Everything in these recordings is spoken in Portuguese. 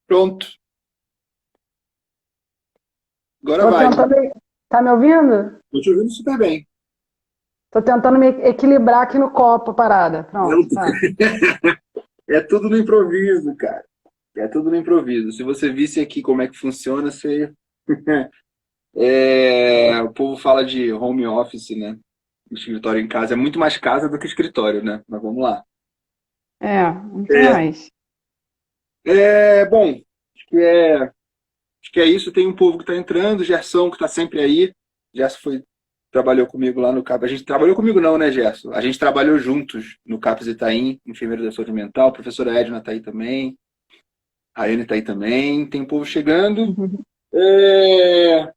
Pronto. Agora Tô vai. tentando. Tá me ouvindo? Estou te ouvindo super bem. Tô tentando me equilibrar aqui no copo, a parada. Pronto, Não, tá. é tudo no improviso, cara. É tudo no improviso. Se você visse aqui como é que funciona, você... o povo fala de home office, né? Escritório em casa. É muito mais casa do que escritório, né? Mas vamos lá. Muito É, mais. bom, acho que é isso. Tem um povo que está entrando, Gerson, que está sempre aí. Gerson trabalhou comigo lá no CAP. A gente trabalhou comigo não, né, Gerson? A gente trabalhou juntos no CAPS Itaim, enfermeiro da saúde mental. A professora Edna está aí também. A Anne está aí também. Tem um povo chegando. É,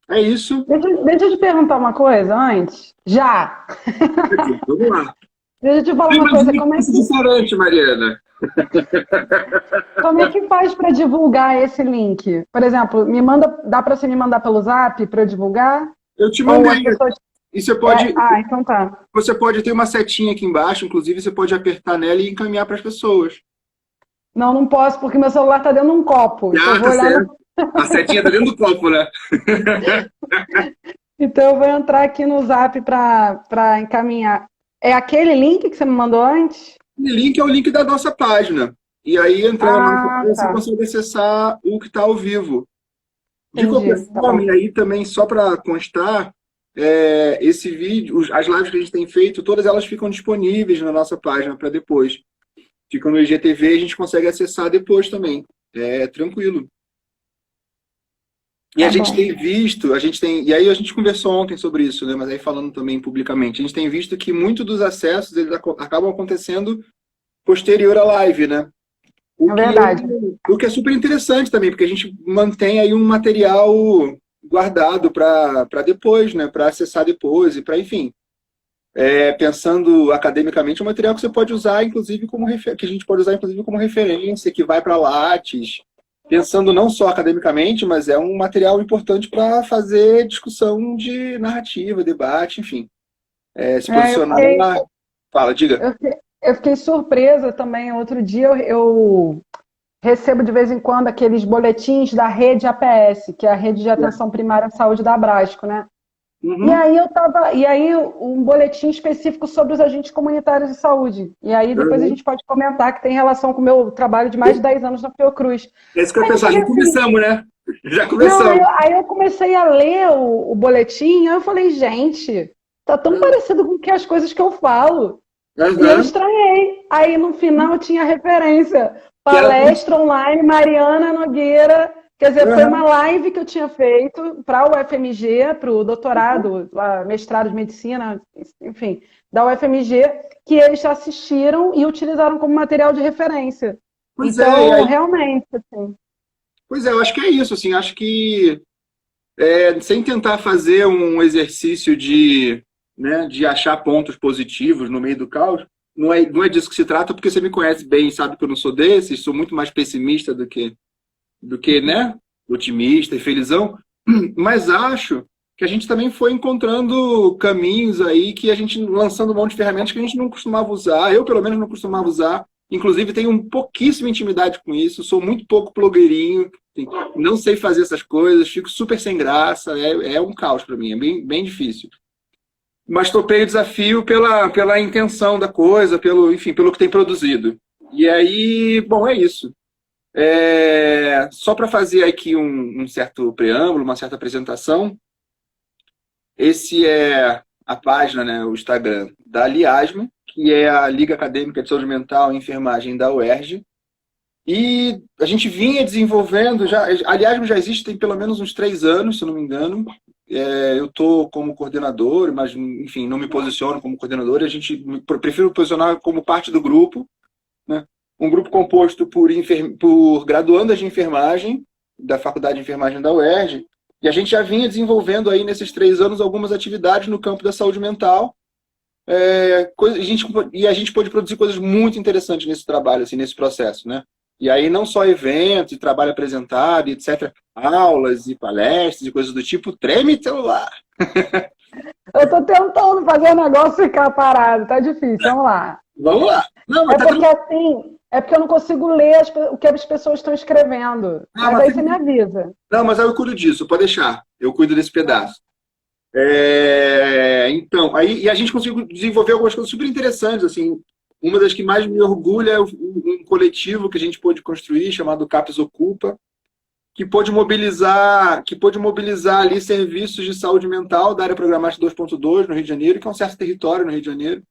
é isso. Deixa eu te perguntar uma coisa antes. Já! Vamos lá. Deixa eu te falar Tem uma mais um coisa. exercício diferente, Mariana. Como é que faz para divulgar esse link? Por exemplo, dá para você me mandar pelo Zap para eu divulgar? Eu te Ou mandei. as pessoas. E Então tá. você pode ter uma setinha aqui embaixo, inclusive você pode apertar nela e encaminhar para as pessoas. Não, não posso porque meu celular está dentro de um copo. Então eu Ah, vou tá olhar certo. no. A setinha tá dentro do copo, né? Então eu vou entrar aqui no Zap para encaminhar. É aquele link que você me mandou antes? O link é o link da nossa página. E aí, entrando na nossa Ah, página, você tá. consegue acessar o que está ao vivo. De qualquer Entendi. Tá bom. forma, e aí também, só para constar, esse vídeo, as lives que a gente tem feito, todas elas ficam disponíveis na nossa página para depois. Ficam no IGTV e a gente consegue acessar depois também. É tranquilo. E a Tá gente bom. tem visto, e aí a gente conversou ontem sobre isso, né? Mas aí falando também publicamente, a gente tem visto que muito dos acessos eles acabam acontecendo posterior à live, né? O É que, verdade. o que é super interessante também, porque a gente mantém aí um material guardado para depois, né? Para acessar depois e para, enfim, pensando academicamente, é um material que você pode usar, inclusive, que a gente pode usar, inclusive, como referência, que vai para Lattes, pensando não só academicamente, mas é um material importante para fazer discussão de narrativa, debate, enfim. Se É, posicionar. Fala, diga. eu fiquei surpresa também. Outro dia eu recebo de vez em quando aqueles boletins da rede APS, que é a Rede de Atenção Primária à Saúde da Abrasco, né? Uhum. E aí um boletim específico sobre os agentes comunitários de saúde. E aí depois a Uhum. gente pode comentar que tem relação com o meu trabalho de mais de 10 anos na Fiocruz. É isso que eu ia Aí eu pensar, falei já assim, começamos, né? Já não, começamos. aí eu comecei a ler o boletim, aí eu falei, gente, tá tão parecido com que as coisas que eu falo. E eu Uhum. estranhei. Aí no final tinha referência. Que era... Palestra online, Mariana Nogueira. Quer dizer, foi uma Uhum. live que eu tinha feito para o UFMG, para o doutorado, mestrado de medicina, enfim, da UFMG, que eles assistiram e utilizaram como material de referência. Pois é, e Então, aí, realmente, assim, pois é, eu acho que é isso, assim, acho que sem tentar fazer um exercício de achar pontos positivos no meio do caos, não é disso que se trata, porque você me conhece bem, sabe que eu não sou desses, sou muito mais pessimista do que, né, otimista e felizão, mas acho que a gente também foi encontrando caminhos aí que a gente, lançando mão de ferramentas que a gente não costumava usar, eu pelo menos não costumava usar, inclusive tenho pouquíssima intimidade com isso, sou muito pouco blogueirinho, assim, não sei fazer essas coisas, fico super sem graça, é um caos para mim, é bem, bem difícil. Mas topei o desafio pela intenção da coisa, enfim, pelo que tem produzido. E aí, bom, é isso. Só para fazer aqui um certo preâmbulo, uma certa apresentação, esse é a página, né, o Instagram da Liasma, que é a Liga Acadêmica de Saúde Mental e Enfermagem da UERJ. E a gente vinha desenvolvendo, a Liasma já existe tem pelo menos uns 3 anos, se eu não me engano. Eu estou como coordenador, mas, enfim, não me posiciono como coordenador, prefiro posicionar como parte do grupo, né? um grupo composto por graduandas de enfermagem, da Faculdade de Enfermagem da UERJ, e a gente já vinha desenvolvendo aí nesses 3 anos algumas atividades no campo da saúde mental, e a gente pôde produzir coisas muito interessantes nesse trabalho, assim, nesse processo, né? E aí não só eventos, e trabalho apresentado, e etc., aulas e palestras e coisas do tipo, treme celular. Eu tô tentando fazer o negócio ficar parado, tá difícil, vamos lá. Vamos lá. Não, mas É porque assim, é porque eu não consigo ler o que as pessoas estão escrevendo. Mas aí você me avisa. Não, mas aí eu cuido disso, pode deixar. Eu cuido desse pedaço. Então, aí, e a gente conseguiu desenvolver algumas coisas super interessantes, assim. Uma das que mais me orgulha é um coletivo que a gente pôde construir, chamado CAPES Ocupa, que pôde mobilizar ali serviços de saúde mental da área programática 2.2 no Rio de Janeiro, que é um certo território no Rio de Janeiro.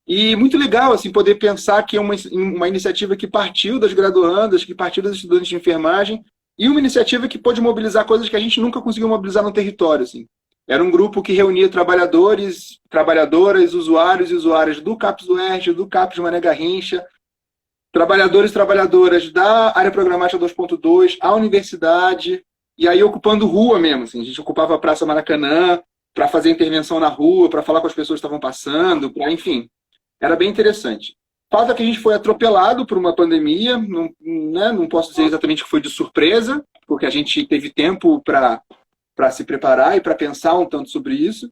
E muito legal assim, poder pensar que é uma iniciativa que partiu das graduandas, que partiu dos estudantes de enfermagem, e uma iniciativa que pôde mobilizar coisas que a gente nunca conseguiu mobilizar no território. Assim. Era um grupo que reunia trabalhadores, trabalhadoras, usuários e usuárias do CAPES do UERJ, do CAPES Mané Garrincha, trabalhadores e trabalhadoras da área programática 2.2, a universidade, e aí ocupando rua mesmo. Assim. A gente ocupava a Praça Maracanã para fazer intervenção na rua, para falar com as pessoas que estavam passando, enfim. Era bem interessante. Falta que a gente foi atropelado por uma pandemia, não posso dizer exatamente que foi de surpresa, porque a gente teve tempo para se preparar e para pensar um tanto sobre isso.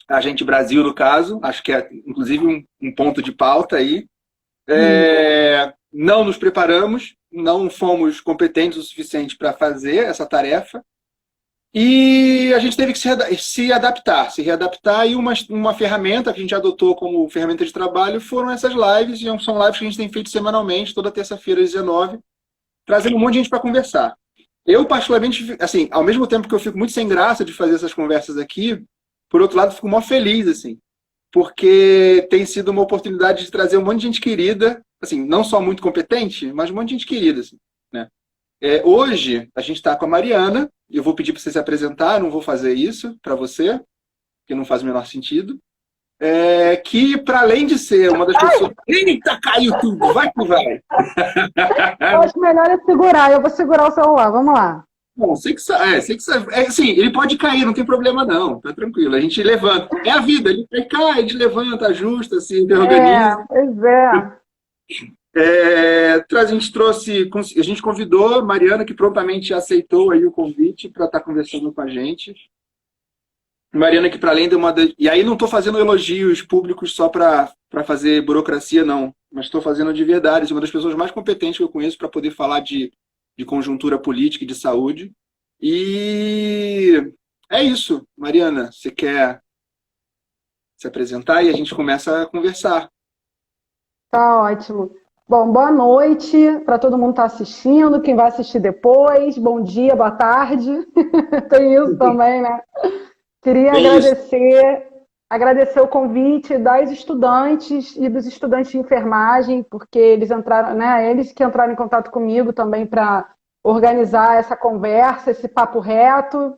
A gente, Brasil, no caso, acho que é inclusive um ponto de pauta aí. Não nos preparamos, não fomos competentes o suficiente para fazer essa tarefa. E a gente teve que se readaptar, e uma ferramenta que a gente adotou como ferramenta de trabalho foram essas lives, e são lives que a gente tem feito semanalmente, toda terça-feira às 19, trazendo um monte de gente para conversar. Eu, particularmente, assim, ao mesmo tempo que eu fico muito sem graça de fazer essas conversas aqui, por outro lado, fico mó feliz, assim, porque tem sido uma oportunidade de trazer um monte de gente querida, assim, não só muito competente, mas um monte de gente querida, assim, né? Hoje, a gente está com a Mariana. Eu vou pedir para você se apresentar, não vou fazer isso para você, porque não faz o menor sentido. Que, para além de ser uma das pessoas... Eita, caiu tudo! Vai que vai! Eu acho melhor eu segurar. Eu vou segurar o celular. Vamos lá. Bom, você que sabe. Sim, ele pode cair, não tem problema não. Tá tranquilo, a gente levanta. É a vida, ele cai, a gente levanta, ajusta, se reorganiza. Pois é. A gente convidou a Mariana, que prontamente aceitou aí o convite para estar conversando com a gente. Mariana, que para além de E aí não estou fazendo elogios públicos só para fazer burocracia, não. Mas estou fazendo de verdade. Uma das pessoas mais competentes que eu conheço para poder falar de conjuntura política e de saúde. E é isso. Mariana, você quer se apresentar e a gente começa a conversar? Tá ótimo. Bom, boa noite para todo mundo que está assistindo, quem vai assistir depois. Bom dia, boa tarde. Tem isso também, né? Queria agradecer o convite das estudantes e dos estudantes de enfermagem, porque eles entraram, né? Eles que entraram em contato comigo também para organizar essa conversa, esse papo reto.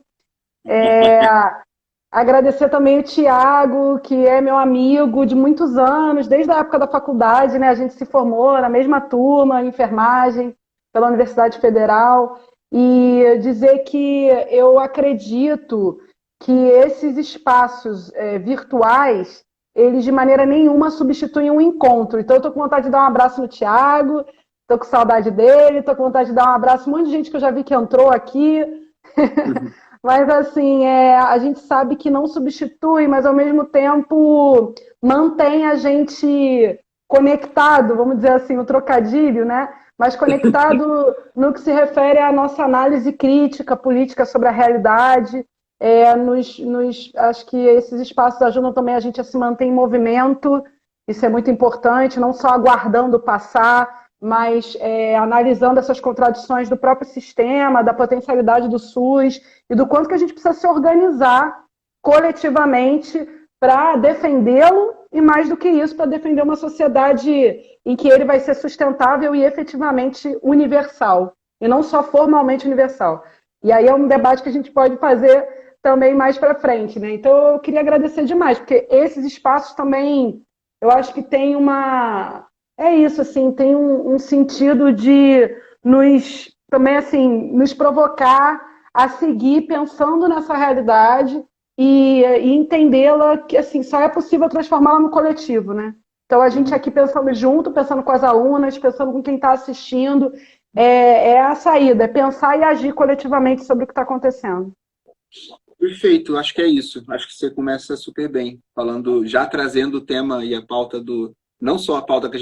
Agradecer também o Tiago, que é meu amigo de muitos anos, desde a época da faculdade, né? A gente se formou na mesma turma, em enfermagem, pela Universidade Federal. E dizer que eu acredito que esses espaços virtuais, eles de maneira nenhuma substituem um encontro. Então eu estou com vontade de dar um abraço no Tiago, estou com saudade dele, estou com vontade de dar um abraço a um monte de gente que eu já vi que entrou aqui. Mas, assim, a gente sabe que não substitui, mas, ao mesmo tempo, mantém a gente conectado, vamos dizer assim, o trocadilho, né? Mas conectado no que se refere à nossa análise crítica, política sobre a realidade. Acho que esses espaços ajudam também a gente a se manter em movimento. Isso é muito importante, não só aguardando passar, mas analisando essas contradições do próprio sistema, da potencialidade do SUS e do quanto que a gente precisa se organizar coletivamente para defendê-lo e, mais do que isso, para defender uma sociedade em que ele vai ser sustentável e efetivamente universal, e não só formalmente universal. E aí é um debate que a gente pode fazer também mais para frente, né? Então eu queria agradecer demais, porque esses espaços também, eu acho que tem uma É isso, assim, tem um sentido de também, assim, nos provocar a seguir pensando nessa realidade e entendê-la que, assim, só é possível transformá-la no coletivo, né? Então, a gente Uhum. aqui pensando junto, pensando com as alunas, pensando com quem está assistindo, é a saída, é pensar e agir coletivamente sobre o que está acontecendo. Perfeito, acho que é isso. Acho que você começa super bem, falando, já trazendo o tema e a pauta do, não só a pauta que a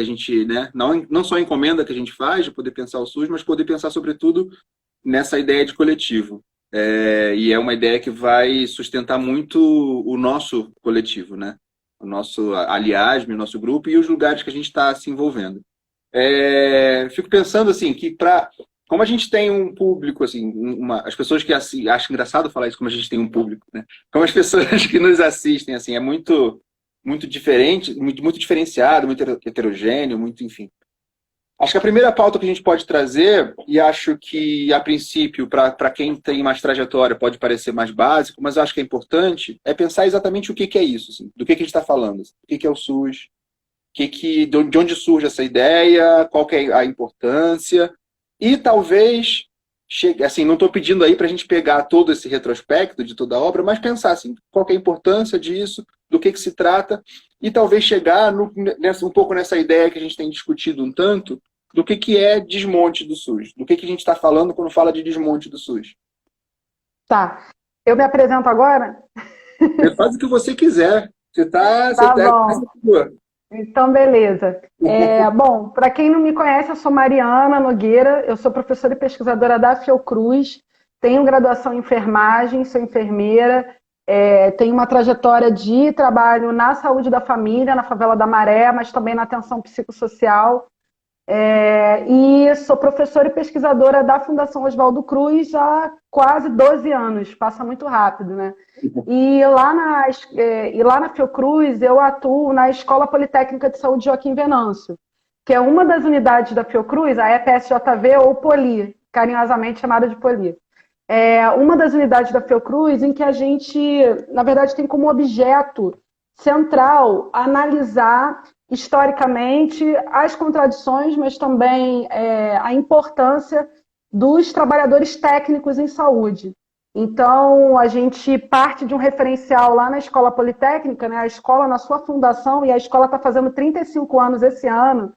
gente, né, não só a encomenda que a gente faz de poder pensar o SUS, mas poder pensar sobretudo nessa ideia de coletivo. E é uma ideia que vai sustentar muito o nosso coletivo, né? O nosso aliás, o nosso grupo e os lugares que a gente está se envolvendo. Fico pensando assim que para como a gente tem um público assim, as pessoas que assim, acho engraçado falar isso como a gente tem um público, né? Como as pessoas que nos assistem assim é muito diferente, muito diferenciado, muito heterogêneo, muito enfim. Acho que a primeira pauta que a gente pode trazer, e acho que, a princípio, para quem tem mais trajetória, pode parecer mais básico, mas eu acho que é importante, é pensar exatamente o que, que é isso, assim, do que a gente está falando, assim, o que, que é o SUS, de onde surge essa ideia, qual que é a importância, e talvez, assim, não estou pedindo aí para a gente pegar todo esse retrospecto de toda a obra, mas pensar assim, qual que é a importância disso, do que se trata, e talvez chegar um pouco nessa ideia que a gente tem discutido um tanto, do que é desmonte do SUS, do que a gente está falando quando fala de desmonte do SUS. Tá. Eu me apresento agora? Você faz o que você quiser. Você Tá tá, bom. Então, beleza. Bom, para quem não me conhece, eu sou Mariana Nogueira, eu sou professora e pesquisadora da Fiocruz, tenho graduação em enfermagem, sou enfermeira, tenho uma trajetória de trabalho na saúde da família, na favela da Maré, mas também na atenção psicossocial. E sou professora e pesquisadora da Fundação Oswaldo Cruz há quase 12 anos, passa muito rápido, né? E lá na Fiocruz eu atuo na Escola Politécnica de Saúde Joaquim Venâncio, que é uma das unidades da Fiocruz, a EPSJV ou Poli, carinhosamente chamada de Poli. É uma das unidades da Fiocruz em que a gente, na verdade, tem como objeto central analisar historicamente as contradições, mas também a importância dos trabalhadores técnicos em saúde. Então, a gente parte de um referencial lá na Escola Politécnica, né? A escola na sua fundação, e a escola está fazendo 35 anos esse ano,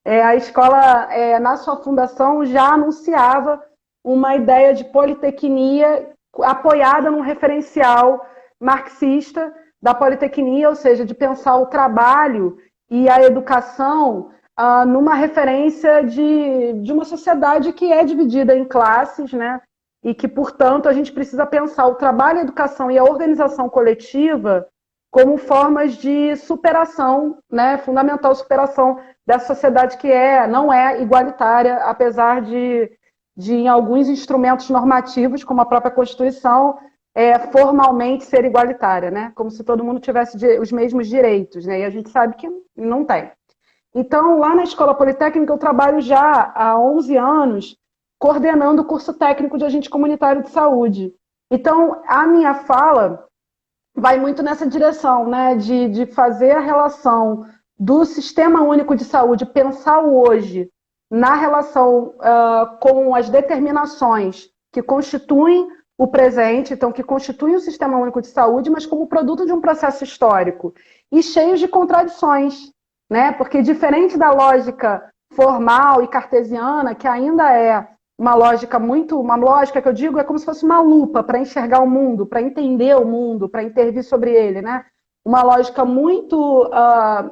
a escola, na sua fundação, já anunciava uma ideia de politecnia apoiada num referencial marxista da politecnia, ou seja, de pensar o trabalho e a educação numa referência de uma sociedade que é dividida em classes, né? E que, portanto, a gente precisa pensar o trabalho, a educação e a organização coletiva como formas de superação, né? Fundamental superação dessa sociedade que não é igualitária, apesar de em alguns instrumentos normativos, como a própria Constituição, formalmente ser igualitária, né? Como se todo mundo tivesse os mesmos direitos, né? E a gente sabe que não tem. Então, lá na Escola Politécnica, eu trabalho já há 11 anos coordenando o curso técnico de agente comunitário de saúde. Então, a minha fala vai muito nessa direção, né, de fazer a relação do Sistema Único de Saúde, pensar o hoje na relação com as determinações que constituem o presente, então que constituem o Sistema Único de Saúde, mas como produto de um processo histórico e cheios de contradições, né? Porque diferente da lógica formal e cartesiana, que ainda é uma lógica que eu digo é como se fosse uma lupa para enxergar o mundo, para entender o mundo, para intervir sobre ele, né? Uma lógica muito,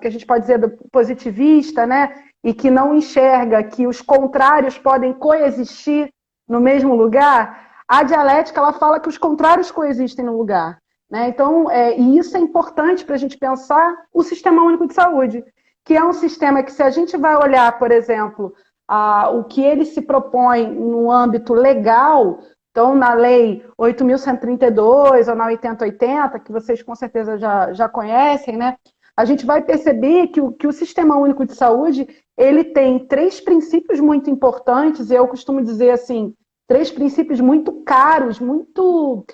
que a gente pode dizer, positivista, né? E que não enxerga que os contrários podem coexistir no mesmo lugar. A dialética, ela fala que os contrários coexistem no lugar, né? Então, e isso é importante para a gente pensar o Sistema Único de Saúde, que é um sistema que, se a gente vai olhar, por exemplo, o que ele se propõe no âmbito legal, então na Lei 8.132 ou na 8080, que vocês com certeza já conhecem, né? A gente vai perceber que o Sistema Único de Saúde ele tem 3 princípios muito importantes, e eu costumo dizer assim, 3 princípios muito caros, muito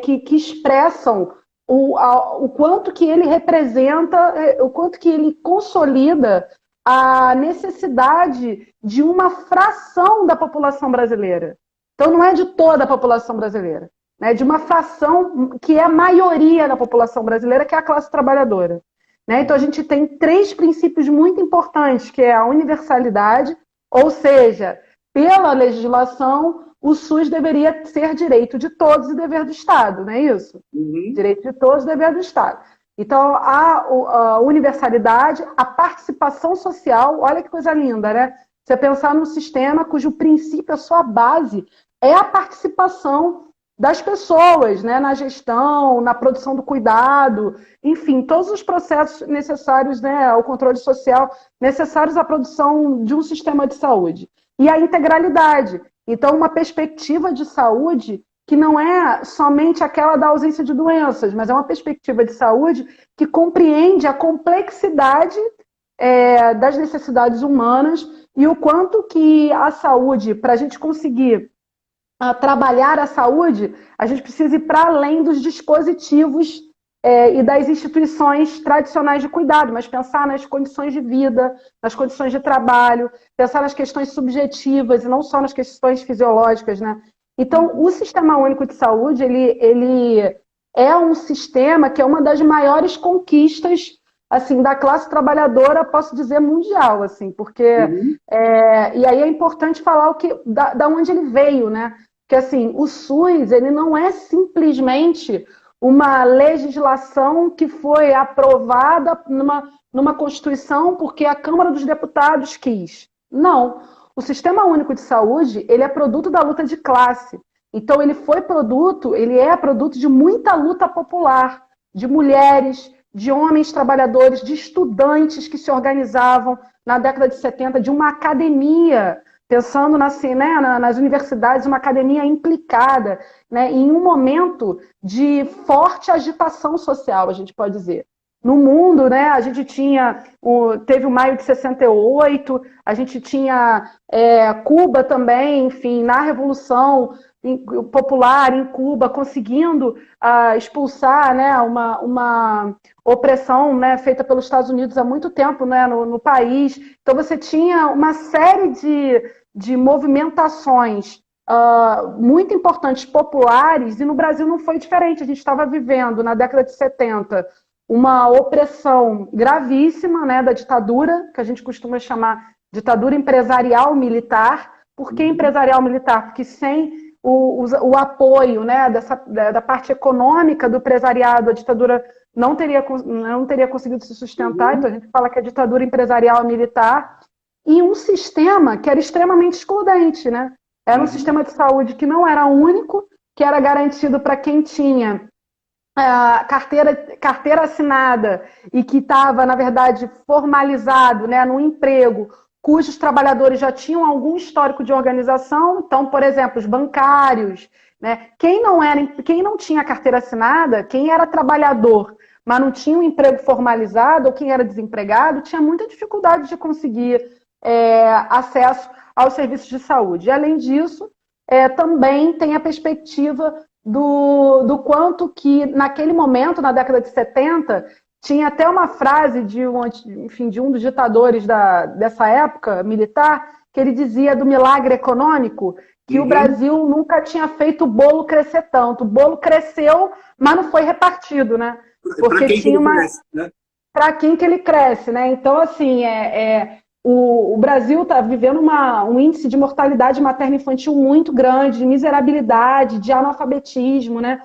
que expressam o quanto que ele representa, o quanto que ele consolida a necessidade de uma fração da população brasileira. Então, não é de toda a população brasileira, né? De uma fração que é a maioria da população brasileira, que é a classe trabalhadora. Né? Então, a gente tem 3 princípios muito importantes, que é a universalidade, ou seja, pela legislação, o SUS deveria ser direito de todos e dever do Estado, não é isso? Uhum. Direito de todos e dever do Estado. Então, a universalidade, a participação social, olha que coisa linda, né? Você pensar num sistema cujo princípio, a sua base, é a participação das pessoas, né? Na gestão, na produção do cuidado, enfim, todos os processos necessários, né, ao controle social, necessários à produção de um sistema de saúde. E a integralidade. Então, uma perspectiva de saúde que não é somente aquela da ausência de doenças, mas é uma perspectiva de saúde que compreende a complexidade das necessidades humanas e o quanto que a saúde, para a gente conseguir trabalhar a saúde, a gente precisa ir para além dos dispositivos e das instituições tradicionais de cuidado, mas pensar nas condições de vida, nas condições de trabalho, pensar nas questões subjetivas e não só nas questões fisiológicas, né? Então, o Sistema Único de Saúde, ele é um sistema que é uma das maiores conquistas, assim, da classe trabalhadora, posso dizer, mundial, assim, porque... e aí é importante falar da onde ele veio, né? Porque, assim, o SUS, ele não é simplesmente uma legislação que foi aprovada numa Constituição porque a Câmara dos Deputados quis. Não. O Sistema Único de Saúde, ele é produto da luta de classe. Então, ele é produto de muita luta popular, de mulheres, de homens trabalhadores, de estudantes que se organizavam na década de 70, de uma academia, pensando nas universidades, uma academia implicada, né, em um momento de forte agitação social, a gente pode dizer. No mundo, né, a gente teve o Maio de 68, a gente tinha Cuba também, enfim, na Revolução Popular em Cuba, conseguindo expulsar, né, uma opressão, né, feita pelos Estados Unidos há muito tempo, né, no país. Então você tinha uma série de movimentações muito importantes, populares, e no Brasil não foi diferente. A gente estava vivendo, na década de 70, uma opressão gravíssima, né, da ditadura, que a gente costuma chamar ditadura empresarial militar. Por que empresarial militar? Porque sem o apoio, né, da parte econômica do empresariado, a ditadura não teria conseguido se sustentar. Então a gente fala que a ditadura empresarial militar, e um sistema que era extremamente excludente, né? Era um sistema de saúde que não era único, que era garantido para quem tinha carteira assinada e que estava, na verdade, formalizado, né, no emprego, cujos trabalhadores já tinham algum histórico de organização. Então, por exemplo, os bancários, né? Quem não tinha carteira assinada, quem era trabalhador, mas não tinha um emprego formalizado, ou quem era desempregado, tinha muita dificuldade de conseguir acesso aos serviços de saúde. E, além disso, também tem a perspectiva do quanto que, naquele momento, na década de 70, tinha até uma frase de um dos ditadores dessa época militar, que ele dizia do milagre econômico, que o Brasil nunca tinha feito o bolo crescer tanto. O bolo cresceu, mas não foi repartido, né? Porque tinha para quem que ele cresce, né? Então, assim, o Brasil está vivendo um índice de mortalidade materno-infantil muito grande, de miserabilidade, de analfabetismo, né?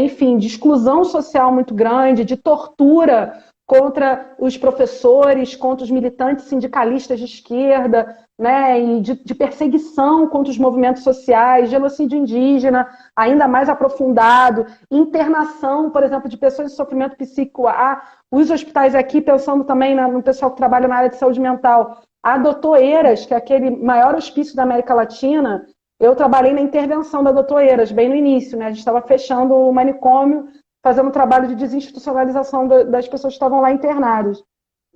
Enfim, de exclusão social muito grande, de tortura contra os professores, contra os militantes sindicalistas de esquerda, né? E de perseguição contra os movimentos sociais, genocídio indígena, ainda mais aprofundado, internação, por exemplo, de pessoas em sofrimento psíquico. Os hospitais aqui, pensando também no pessoal que trabalha na área de saúde mental, a Doutor Eiras, que é aquele maior hospício da América Latina. Eu trabalhei na intervenção da Doutor Eiras, bem no início, né? A gente estava fechando o manicômio, fazendo um trabalho de desinstitucionalização das pessoas que estavam lá internadas.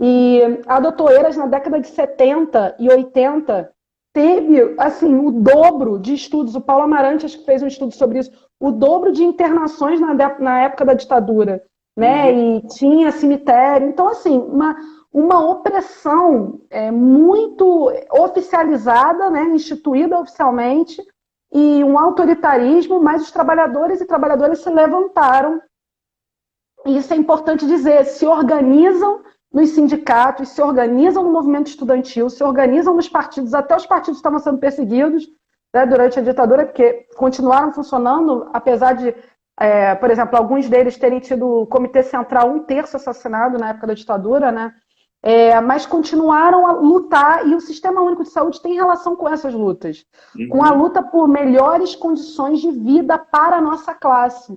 E a Doutor Eiras, na década de 70 e 80, teve, assim, o dobro de estudos. O Paulo Amarante, acho que fez um estudo sobre isso, o dobro de internações na época da ditadura, né? E tinha cemitério. Então, assim, uma opressão muito oficializada, né, instituída oficialmente, e um autoritarismo, mas os trabalhadores e trabalhadoras se levantaram, e isso é importante dizer, se organizam nos sindicatos, se organizam no movimento estudantil, se organizam nos partidos, até os partidos estavam sendo perseguidos, né, durante a ditadura, porque continuaram funcionando, apesar de, por exemplo, alguns deles terem tido o Comitê Central 1/3 assassinado na época da ditadura, né? Mas continuaram a lutar, e o Sistema Único de Saúde tem relação com essas lutas, com a luta por melhores condições de vida para a nossa classe,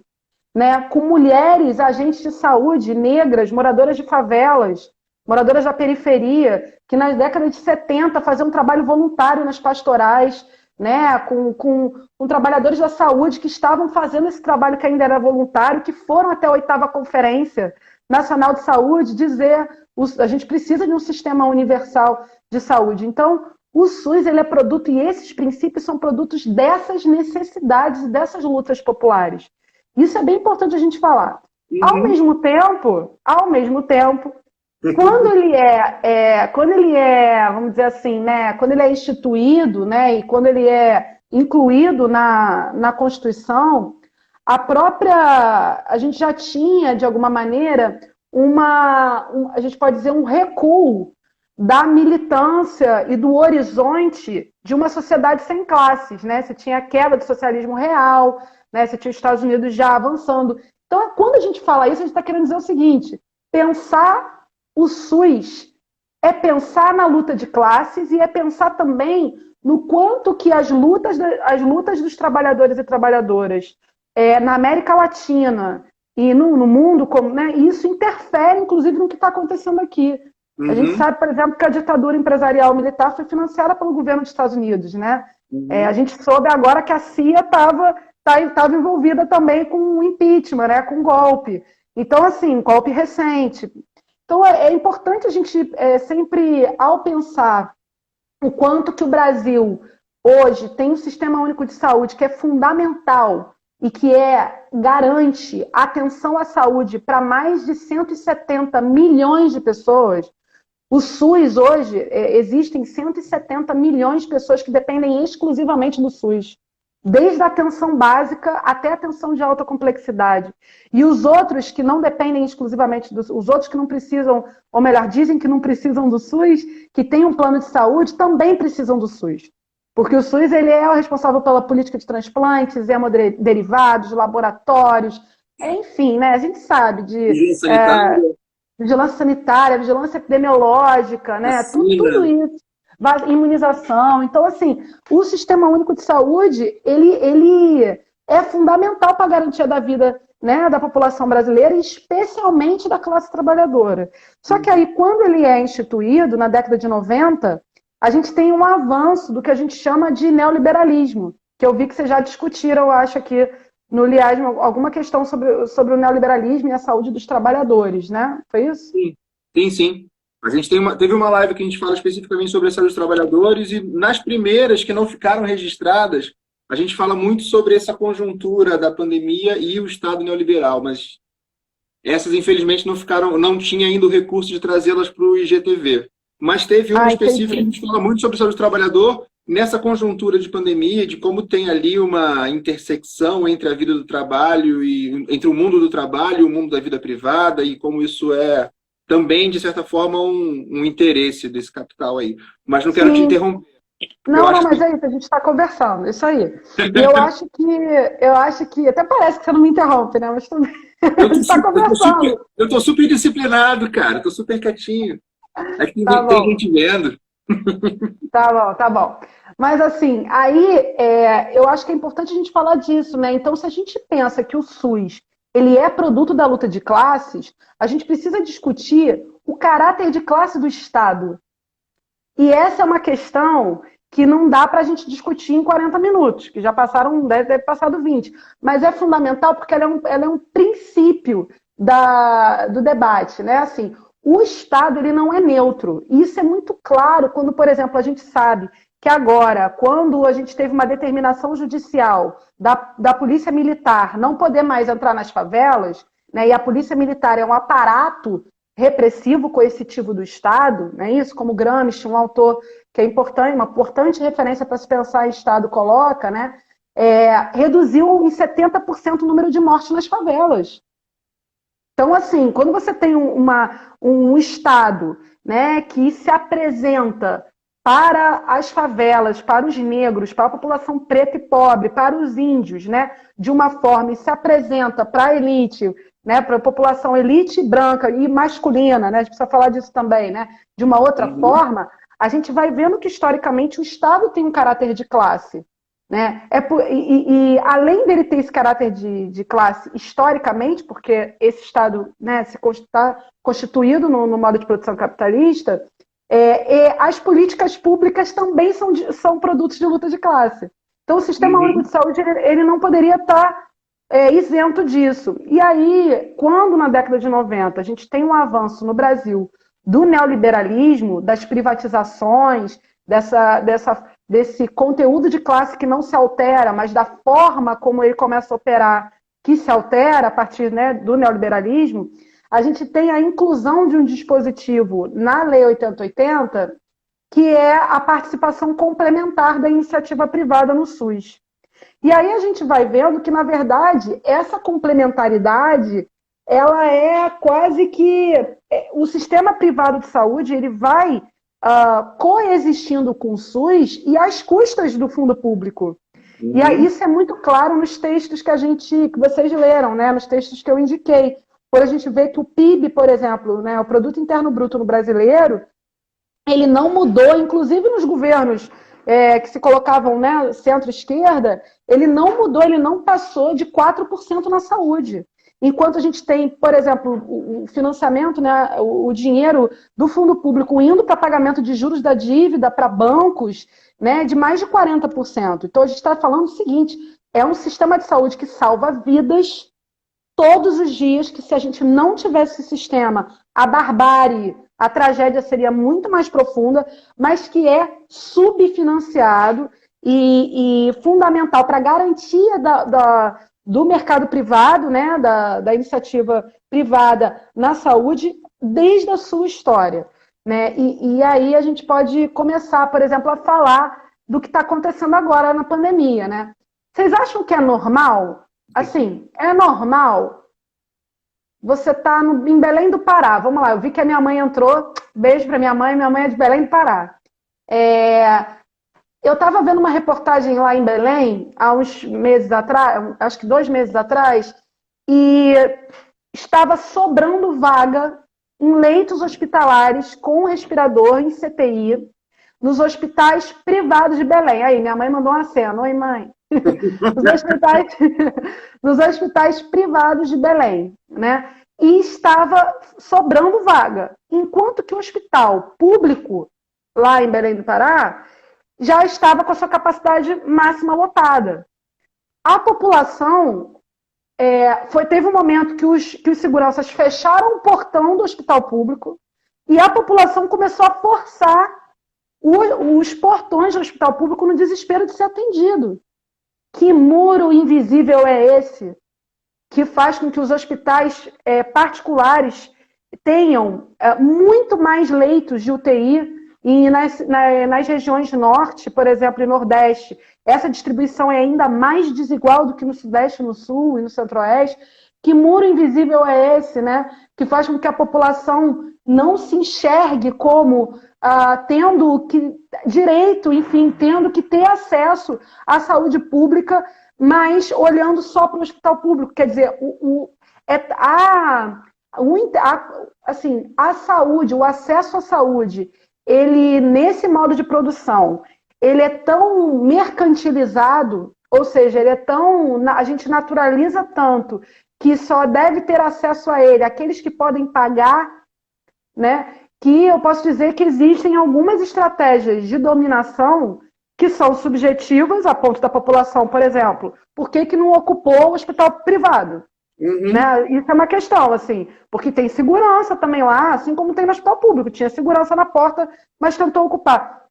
né? Com mulheres, agentes de saúde, negras, moradoras de favelas, moradoras da periferia, que nas décadas de 70 faziam um trabalho voluntário nas pastorais, né? Com trabalhadores da saúde que estavam fazendo esse trabalho que ainda era voluntário, que foram até a 8ª Conferência Nacional de Saúde dizer a gente precisa de um sistema universal de saúde. Então, o SUS ele é produto, e esses princípios são produtos dessas necessidades e dessas lutas populares. Isso é bem importante a gente falar. Ao mesmo tempo, quando ele é, vamos dizer assim, né, quando ele é instituído, né, e quando ele é incluído na Constituição, a gente já tinha, de alguma maneira, a gente pode dizer, um recuo da militância e do horizonte de uma sociedade sem classes, né? Você tinha a queda do socialismo real, né? Você tinha os Estados Unidos já avançando. Então, quando a gente fala isso, a gente está querendo dizer o seguinte: pensar o SUS é pensar na luta de classes e é pensar também no quanto que as lutas dos trabalhadores e trabalhadoras na América Latina e no mundo, né, isso interfere, inclusive, no que está acontecendo aqui. A gente sabe, por exemplo, que a ditadura empresarial militar foi financiada pelo governo dos Estados Unidos, né? A gente soube agora que a CIA estava envolvida também com o impeachment, né, com o golpe. Então, assim, golpe recente. Então, é importante a gente sempre, ao pensar o quanto que o Brasil hoje tem um sistema único de saúde que é fundamental e que garante atenção à saúde para mais de 170 milhões de pessoas. O SUS hoje, existem 170 milhões de pessoas que dependem exclusivamente do SUS, desde a atenção básica até a atenção de alta complexidade. E os outros que não dependem exclusivamente os outros que não precisam, ou melhor, dizem que não precisam do SUS, que têm um plano de saúde, também precisam do SUS. Porque o SUS ele é o responsável pela política de transplantes, hemoderivados, laboratórios, enfim, né? A gente sabe de vigilância sanitária, vigilância epidemiológica, né? Tudo isso, imunização. Então, assim, o Sistema Único de Saúde ele é fundamental para a garantia da vida, né, da população brasileira, e especialmente da classe trabalhadora. Só que aí, quando ele é instituído, na década de 90, a gente tem um avanço do que a gente chama de neoliberalismo, que eu vi que vocês já discutiram, eu acho, aqui no Liasma, alguma questão sobre o neoliberalismo e a saúde dos trabalhadores, né? Foi isso? Sim. A gente teve uma live que a gente fala especificamente sobre a saúde dos trabalhadores, e nas primeiras que não ficaram registradas, a gente fala muito sobre essa conjuntura da pandemia e o Estado neoliberal, mas essas, infelizmente, não tinha ainda o recurso de trazê-las para o IGTV. Mas teve uma específica que a gente fala muito sobre a saúde do trabalhador, nessa conjuntura de pandemia, de como tem ali uma intersecção entre a vida do trabalho e entre o mundo do trabalho e o mundo da vida privada, e como isso é também, de certa forma, um interesse desse capital aí. Mas não quero te interromper. Não, mas é isso, a gente está conversando, isso aí. E eu acho que até parece que você não me interrompe, né? Mas também a gente está conversando. Eu estou super disciplinado, cara, estou super quietinho. É que tem gente vendo. Tá bom. Mas assim, aí eu acho que é importante a gente falar disso, né? Então, se a gente pensa que o SUS ele é produto da luta de classes, a gente precisa discutir o caráter de classe do Estado. E essa é uma questão que não dá para a gente discutir em 40 minutos, que já passaram, deve ter passado 20. Mas é fundamental porque ela é um princípio do debate, né? Assim, o Estado ele não é neutro. E isso é muito claro quando, por exemplo, a gente sabe que agora, quando a gente teve uma determinação judicial da Polícia Militar não poder mais entrar nas favelas, né, e a Polícia Militar é um aparato repressivo, coercitivo do Estado, não é isso? Como Gramsci, um autor que é importante, uma importante referência para se pensar em Estado, coloca, né? Reduziu em 70% o número de mortes nas favelas. Então, assim, quando você tem um Estado, né, que se apresenta para as favelas, para os negros, para a população preta e pobre, para os índios, né, de uma forma, e se apresenta para a elite, né, para a população elite branca e masculina, né, a gente precisa falar disso também, né, de uma outra forma, a gente vai vendo que, historicamente, o Estado tem um caráter de classe. Né? E além dele ter esse caráter de classe historicamente, porque esse Estado, né, está constituído no modo de produção capitalista, as políticas públicas também são produtos de luta de classe. Então o Sistema Único de Saúde ele não poderia estar isento disso. E aí, quando na década de 90 a gente tem um avanço no Brasil do neoliberalismo, das privatizações, desse conteúdo de classe que não se altera, mas da forma como ele começa a operar, que se altera a partir, né, do neoliberalismo, a gente tem a inclusão de um dispositivo na Lei 8080, que é a participação complementar da iniciativa privada no SUS. E aí a gente vai vendo que, na verdade, essa complementaridade, ela é quase que... O sistema privado de saúde, ele vai coexistindo com o SUS e às custas do fundo público. E aí isso é muito claro nos textos que vocês leram, né? Nos textos que eu indiquei. Por a gente vê que o PIB, por exemplo, né, o Produto Interno Bruto no brasileiro, ele não mudou, inclusive nos governos que se colocavam, né, centro-esquerda, ele não mudou, ele não passou de 4% na saúde. Enquanto a gente tem, por exemplo, o financiamento, né, o dinheiro do fundo público indo para pagamento de juros da dívida para bancos, né, de mais de 40%. Então a gente está falando o seguinte, é um sistema de saúde que salva vidas todos os dias, que se a gente não tivesse esse sistema, a barbárie, a tragédia seria muito mais profunda, mas que é subfinanciado e fundamental para a garantia do mercado privado, né, da iniciativa privada na saúde, desde a sua história. Né? E aí a gente pode começar, por exemplo, a falar do que está acontecendo agora na pandemia. Né? Vocês acham que é normal? Assim, é normal você tá em Belém do Pará. Vamos lá, eu vi que a minha mãe entrou. Beijo para minha mãe é de Belém do Pará. Eu estava vendo uma reportagem lá em Belém, há uns meses atrás, acho que 2 meses atrás, e estava sobrando vaga em leitos hospitalares com respirador em CTI, nos hospitais privados de Belém. Aí, minha mãe mandou uma cena. Oi, mãe. Nos hospitais privados de Belém, né? E estava sobrando vaga. Enquanto que o hospital público, lá em Belém do Pará, já estava com a sua capacidade máxima lotada. A população, teve um momento que os seguranças fecharam o portão do hospital público e a população começou a forçar os portões do hospital público no desespero de ser atendido. Que muro invisível é esse que faz com que os hospitais particulares tenham muito mais leitos de UTI e nas regiões norte, por exemplo, e nordeste, essa distribuição é ainda mais desigual do que no sudeste, no sul e no centro-oeste. Que muro invisível é esse, né? Que faz com que a população não se enxergue como tendo direito, enfim, tendo que ter acesso à saúde pública, mas olhando só para o hospital público. Quer dizer, a saúde, o acesso à saúde, ele, nesse modo de produção, ele é tão mercantilizado, ou seja, a gente naturaliza tanto que só deve ter acesso a ele aqueles que podem pagar, né? Que eu posso dizer que existem algumas estratégias de dominação que são subjetivas, a ponto da população, por exemplo. Por que não ocupou o hospital privado? Né? Isso é uma questão, assim, porque tem segurança também lá, assim como tem no hospital público. Tinha segurança na porta, mas tentou ocupar.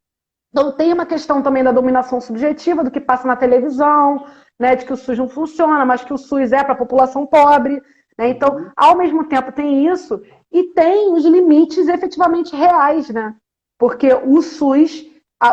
Então tem uma questão também da dominação subjetiva, do que passa na televisão, né, de que o SUS não funciona, mas que o SUS é para a população pobre. Né? Então, ao mesmo tempo, tem isso, e tem os limites efetivamente reais, né? Porque o SUS,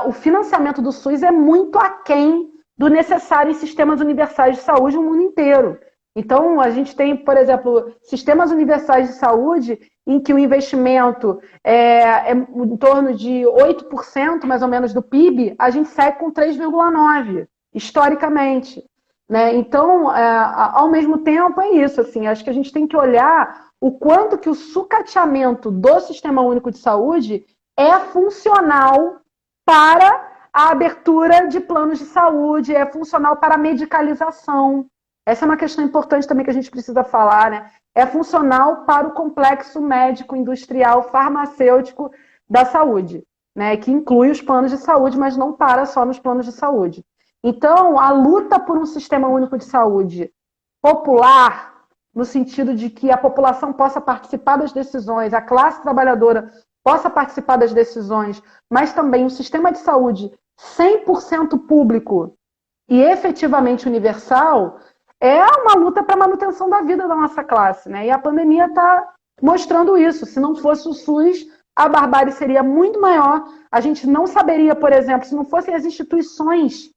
o financiamento do SUS é muito aquém do necessário em sistemas universais de saúde no mundo inteiro. Então, a gente tem, por exemplo, sistemas universais de saúde em que o investimento é em torno de 8%, mais ou menos, do PIB, a gente segue com 3,9%, historicamente. Né? Então, ao mesmo tempo, é isso. Assim, acho que a gente tem que olhar o quanto que o sucateamento do Sistema Único de Saúde é funcional para a abertura de planos de saúde, é funcional para a medicalização. Essa é uma questão importante também que a gente precisa falar, né? É funcional para o complexo médico, industrial, farmacêutico da saúde, né? Que inclui os planos de saúde, mas não para só nos planos de saúde. Então, a luta por um sistema único de saúde popular, no sentido de que a população possa participar das decisões, a classe trabalhadora possa participar das decisões, mas também um sistema de saúde 100% público e efetivamente universal, é uma luta para a manutenção da vida da nossa classe, né? E a pandemia está mostrando isso. Se não fosse o SUS, a barbárie seria muito maior. A gente não saberia, por exemplo, se não fossem as instituições,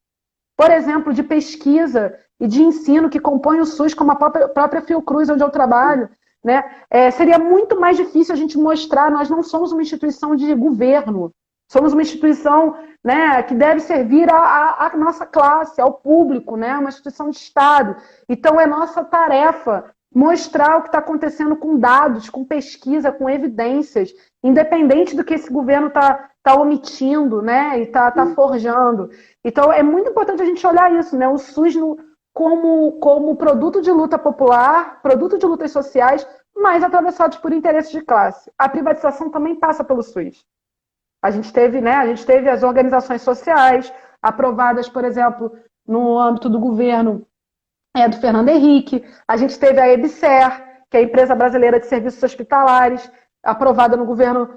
por exemplo, de pesquisa e de ensino que compõem o SUS, como a própria Fiocruz, onde eu trabalho, né? Seria muito mais difícil a gente mostrar. Nós não somos uma instituição de governo, somos uma instituição, né, que deve servir à nossa classe, ao público, né, uma instituição de Estado. Então, é nossa tarefa mostrar o que está acontecendo com dados, com pesquisa, com evidências, independente do que esse governo está omitindo, né, e está forjando. Então, é muito importante a gente olhar isso, né, o SUS como produto de luta popular, produto de lutas sociais, mas atravessados por interesses de classe. A privatização também passa pelo SUS. A gente teve as organizações sociais aprovadas, por exemplo, no âmbito do governo do Fernando Henrique. A gente teve a EBSER, que é a Empresa Brasileira de Serviços Hospitalares, aprovada no governo,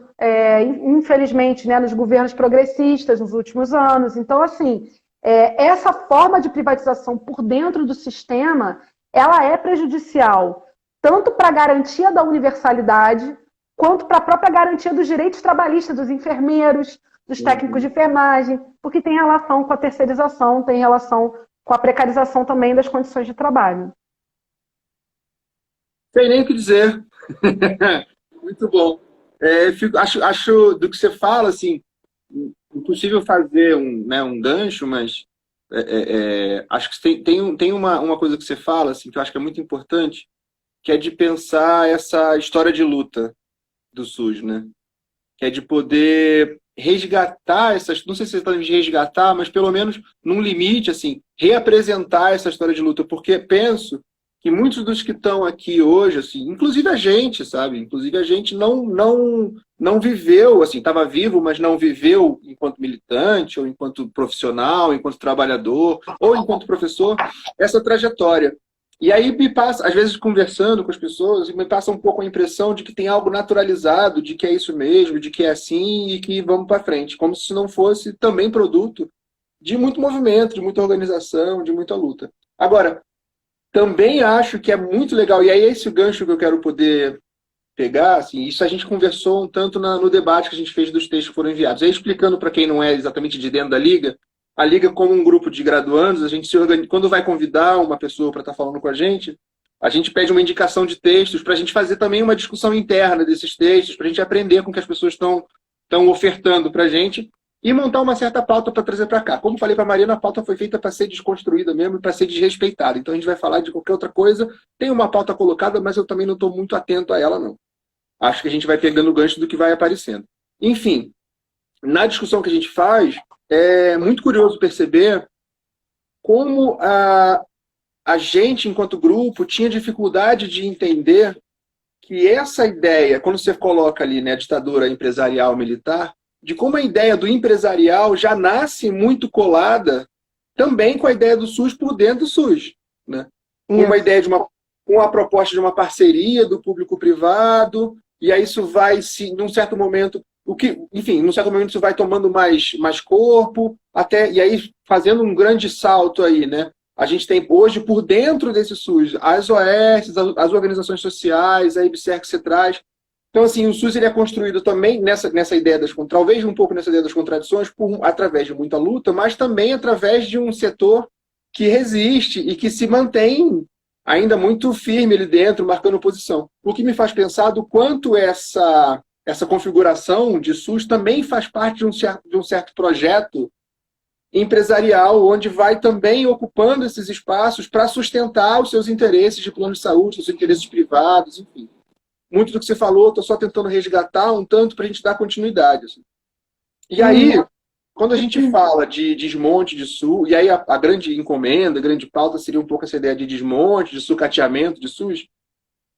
infelizmente, né, nos governos progressistas nos últimos anos. Então, assim, essa forma de privatização por dentro do sistema, ela é prejudicial, tanto para a garantia da universalidade, quanto para a própria garantia dos direitos trabalhistas dos enfermeiros, dos técnicos de enfermagem, porque tem relação com a terceirização, tem relação com a precarização também das condições de trabalho. Sem nem o que dizer. Muito bom. Acho do que você fala, assim, impossível fazer um gancho, mas acho que tem uma coisa que você fala, assim, que eu acho que é muito importante, que é de pensar essa história de luta do SUS, né? Que é de poder resgatar essas, não sei se você está de resgatar, mas pelo menos num limite, assim, reapresentar essa história de luta, porque penso que muitos dos que estão aqui hoje, assim, inclusive a gente, sabe? Inclusive a gente não viveu, assim, estava vivo, mas não viveu enquanto militante, ou enquanto profissional, enquanto trabalhador, ou enquanto professor, essa trajetória. E aí me passa, às vezes conversando com as pessoas, me passa um pouco a impressão de que tem algo naturalizado, de que é isso mesmo, de que é assim e que vamos para frente, como se não fosse também produto de muito movimento, de muita organização, de muita luta. Agora, também acho que é muito legal, e aí é esse o gancho que eu quero poder pegar, assim, isso a gente conversou um tanto no debate que a gente fez dos textos que foram enviados. Aí explicando para quem não é exatamente de dentro da Liga, a Liga, como um grupo de graduandos, a gente se organiza. Quando vai convidar uma pessoa para estar falando com a gente pede uma indicação de textos para a gente fazer também uma discussão interna desses textos, para a gente aprender com o que as pessoas estão ofertando para a gente e montar uma certa pauta para trazer para cá. Como falei para a Marina, a pauta foi feita para ser desconstruída mesmo e para ser desrespeitada. Então a gente vai falar de qualquer outra coisa. Tem uma pauta colocada, mas eu também não estou muito atento a ela, não. Acho que a gente vai pegando o gancho do que vai aparecendo. Enfim, na discussão que a gente faz, é muito curioso perceber como a gente, enquanto grupo, tinha dificuldade de entender que essa ideia, quando você coloca ali, né, a ditadura empresarial militar, de como a ideia do empresarial já nasce muito colada também com a ideia do SUS por dentro do SUS. Né? Com uma ideia com a proposta de uma parceria do público-privado, e aí isso vai, num certo momento, num certo momento isso vai tomando mais corpo, e aí fazendo um grande salto aí, né? A gente tem hoje, por dentro desse SUS, as OS, as organizações sociais, a EBSER que você traz, Então, assim, o SUS ele é construído também nessa ideia talvez um pouco nessa ideia das contradições, através de muita luta, mas também através de um setor que resiste e que se mantém ainda muito firme ali dentro, marcando posição. O que me faz pensar do quanto essa configuração de SUS também faz parte de um certo projeto empresarial, onde vai também ocupando esses espaços para sustentar os seus interesses de plano de saúde, os seus interesses privados, enfim. Muito do que você falou, estou só tentando resgatar um tanto para a gente dar continuidade. Assim. E aí, quando a gente fala de desmonte de SUS, e aí a grande encomenda, a grande pauta seria um pouco essa ideia de desmonte, de sucateamento de SUS,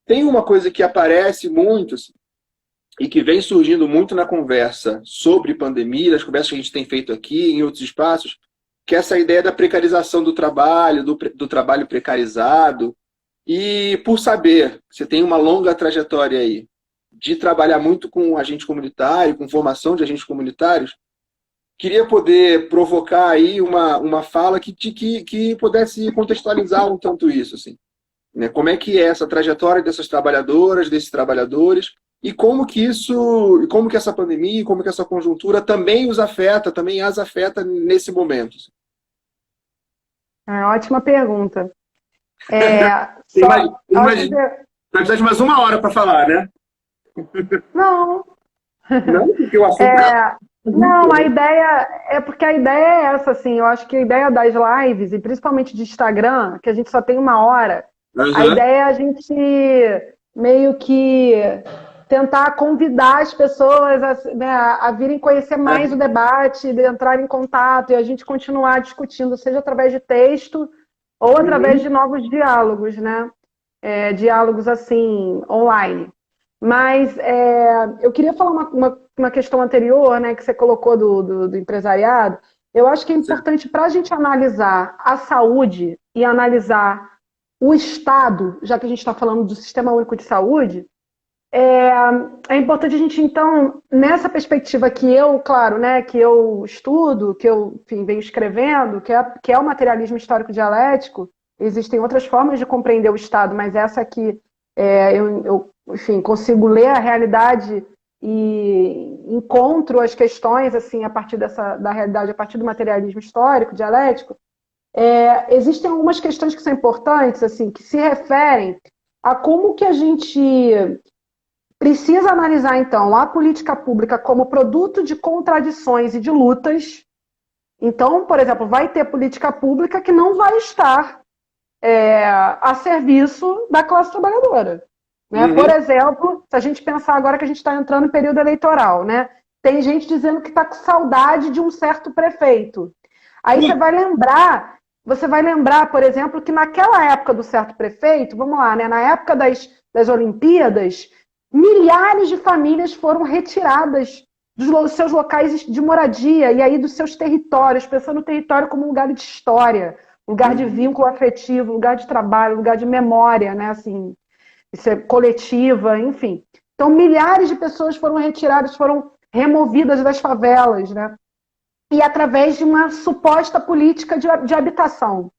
tem uma coisa que aparece muito, assim, e que vem surgindo muito na conversa sobre pandemia, nas conversas que a gente tem feito aqui, em outros espaços, que é essa ideia da precarização do trabalho, do trabalho precarizado. E por saber, você tem uma longa trajetória aí de trabalhar muito com agente comunitário, com formação de agentes comunitários, queria poder provocar aí uma fala que pudesse contextualizar um tanto isso, assim, né? Como é que é essa trajetória dessas trabalhadoras, desses trabalhadores, e como que essa pandemia, como que essa conjuntura também os afeta, também as afeta nesse momento. Assim. Ótima pergunta. Imagina, vai precisar de mais uma hora para falar, né? Não. Não, porque o assunto... Não, a ideia porque a ideia é essa, assim, eu acho que a ideia das lives, e principalmente de Instagram, que a gente só tem uma hora, a ideia é a gente meio que tentar convidar as pessoas a virem conhecer mais o debate, de entrar em contato e a gente continuar discutindo, seja através de texto ou através de novos diálogos, né? Diálogos, assim, online. Mas eu queria falar uma questão anterior, né, que você colocou do empresariado. Eu acho que é importante para a gente analisar a saúde e analisar o Estado, já que a gente está falando do Sistema Único de Saúde, é importante a gente, então, nessa perspectiva que eu, claro, né, que eu estudo, que eu, enfim, venho escrevendo, que é o materialismo histórico dialético, existem outras formas de compreender o Estado, mas essa aqui eu enfim, consigo ler a realidade e encontro as questões assim a partir da realidade, a partir do materialismo histórico, dialético. Existem algumas questões que são importantes, assim, que se referem a como que a gente precisa analisar, então, a política pública como produto de contradições e de lutas. Então, por exemplo, vai ter política pública que não vai estar a serviço da classe trabalhadora. Né? Por exemplo, se a gente pensar agora que a gente está entrando em período eleitoral, né? Tem gente dizendo que está com saudade de um certo prefeito. Aí você vai lembrar, por exemplo, que naquela época do certo prefeito, vamos lá, né? Na época das Olimpíadas, milhares de famílias foram retiradas dos seus locais de moradia e aí dos seus territórios, pensando no território como um lugar de história, lugar de vínculo afetivo, lugar de trabalho, lugar de memória, né? Assim, isso é coletiva, enfim. Então, milhares de pessoas foram retiradas, foram removidas das favelas, né? E através de uma suposta política de habitação.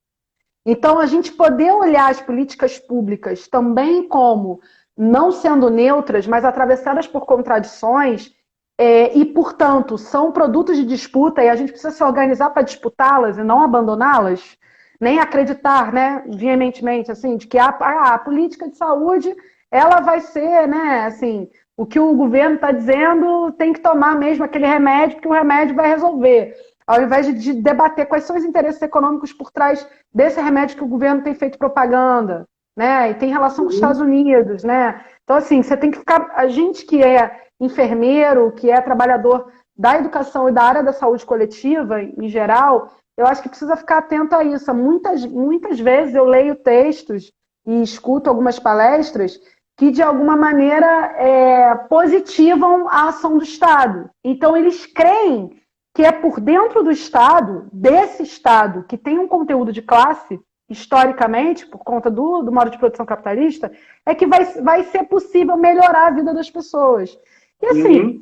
Então, a gente poder olhar as políticas públicas também como não sendo neutras, mas atravessadas por contradições e, portanto, são produtos de disputa e a gente precisa se organizar para disputá-las e não abandoná-las, nem acreditar, né, veementemente, assim, de que a política de saúde ela vai ser, né, assim, o que o governo está dizendo tem que tomar mesmo aquele remédio, porque o remédio vai resolver. Ao invés de debater quais são os interesses econômicos por trás desse remédio que o governo tem feito propaganda, né? E tem relação com os Estados Unidos, né? Então, assim, você tem que ficar... A gente que é enfermeiro, que é trabalhador da educação e da área da saúde coletiva, em geral, eu acho que precisa ficar atento a isso. Muitas vezes eu leio textos e escuto algumas palestras que, de alguma maneira, positivam a ação do Estado. Então, eles creem que é por dentro do Estado, desse Estado, que tem um conteúdo de classe, historicamente, por conta do modo de produção capitalista, é que vai ser possível melhorar a vida das pessoas. E, assim,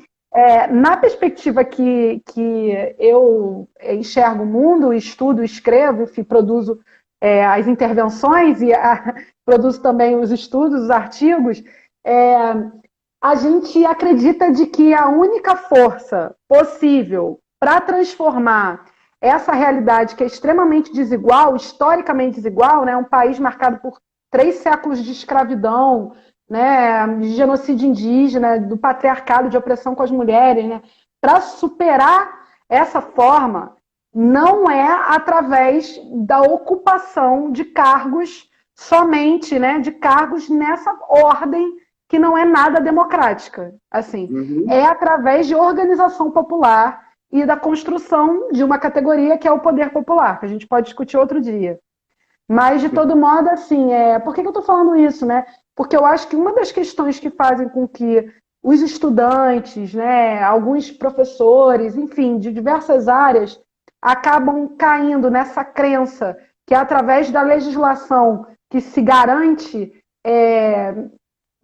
na perspectiva que eu enxergo o mundo, estudo, escrevo, enfim, produzo as intervenções e produzo também os estudos, os artigos, a gente acredita de que a única força possível para transformar essa realidade que é extremamente desigual, historicamente desigual, né, um país marcado por 3 séculos de escravidão, né, de genocídio indígena, do patriarcado, de opressão com as mulheres, né, para superar essa forma, não é através da ocupação de cargos somente, né, de cargos nessa ordem que não é nada democrática. Assim, Uhum. é através de organização popular e da construção de uma categoria que é o poder popular, que a gente pode discutir outro dia. Mas, de todo modo, assim, por que eu estou falando isso, né? Porque eu acho que uma das questões que fazem com que os estudantes, né, alguns professores, enfim, de diversas áreas, acabam caindo nessa crença que, através da legislação que se garante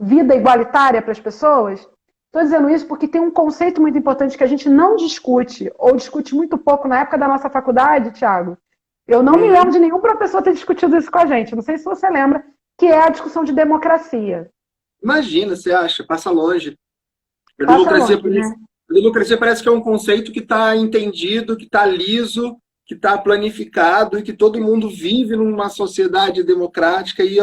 vida igualitária para as pessoas. Estou dizendo isso porque tem um conceito muito importante que a gente não discute, ou discute muito pouco na época da nossa faculdade, Thiago. Eu não me lembro Uhum. de nenhum professor ter discutido isso com a gente. Não sei se você lembra, que é a discussão de democracia. Imagina, você acha, passa longe. A Passa democracia, longe, né? a democracia parece que é um conceito que está entendido, que está liso, que está planificado e que todo mundo vive numa sociedade democrática e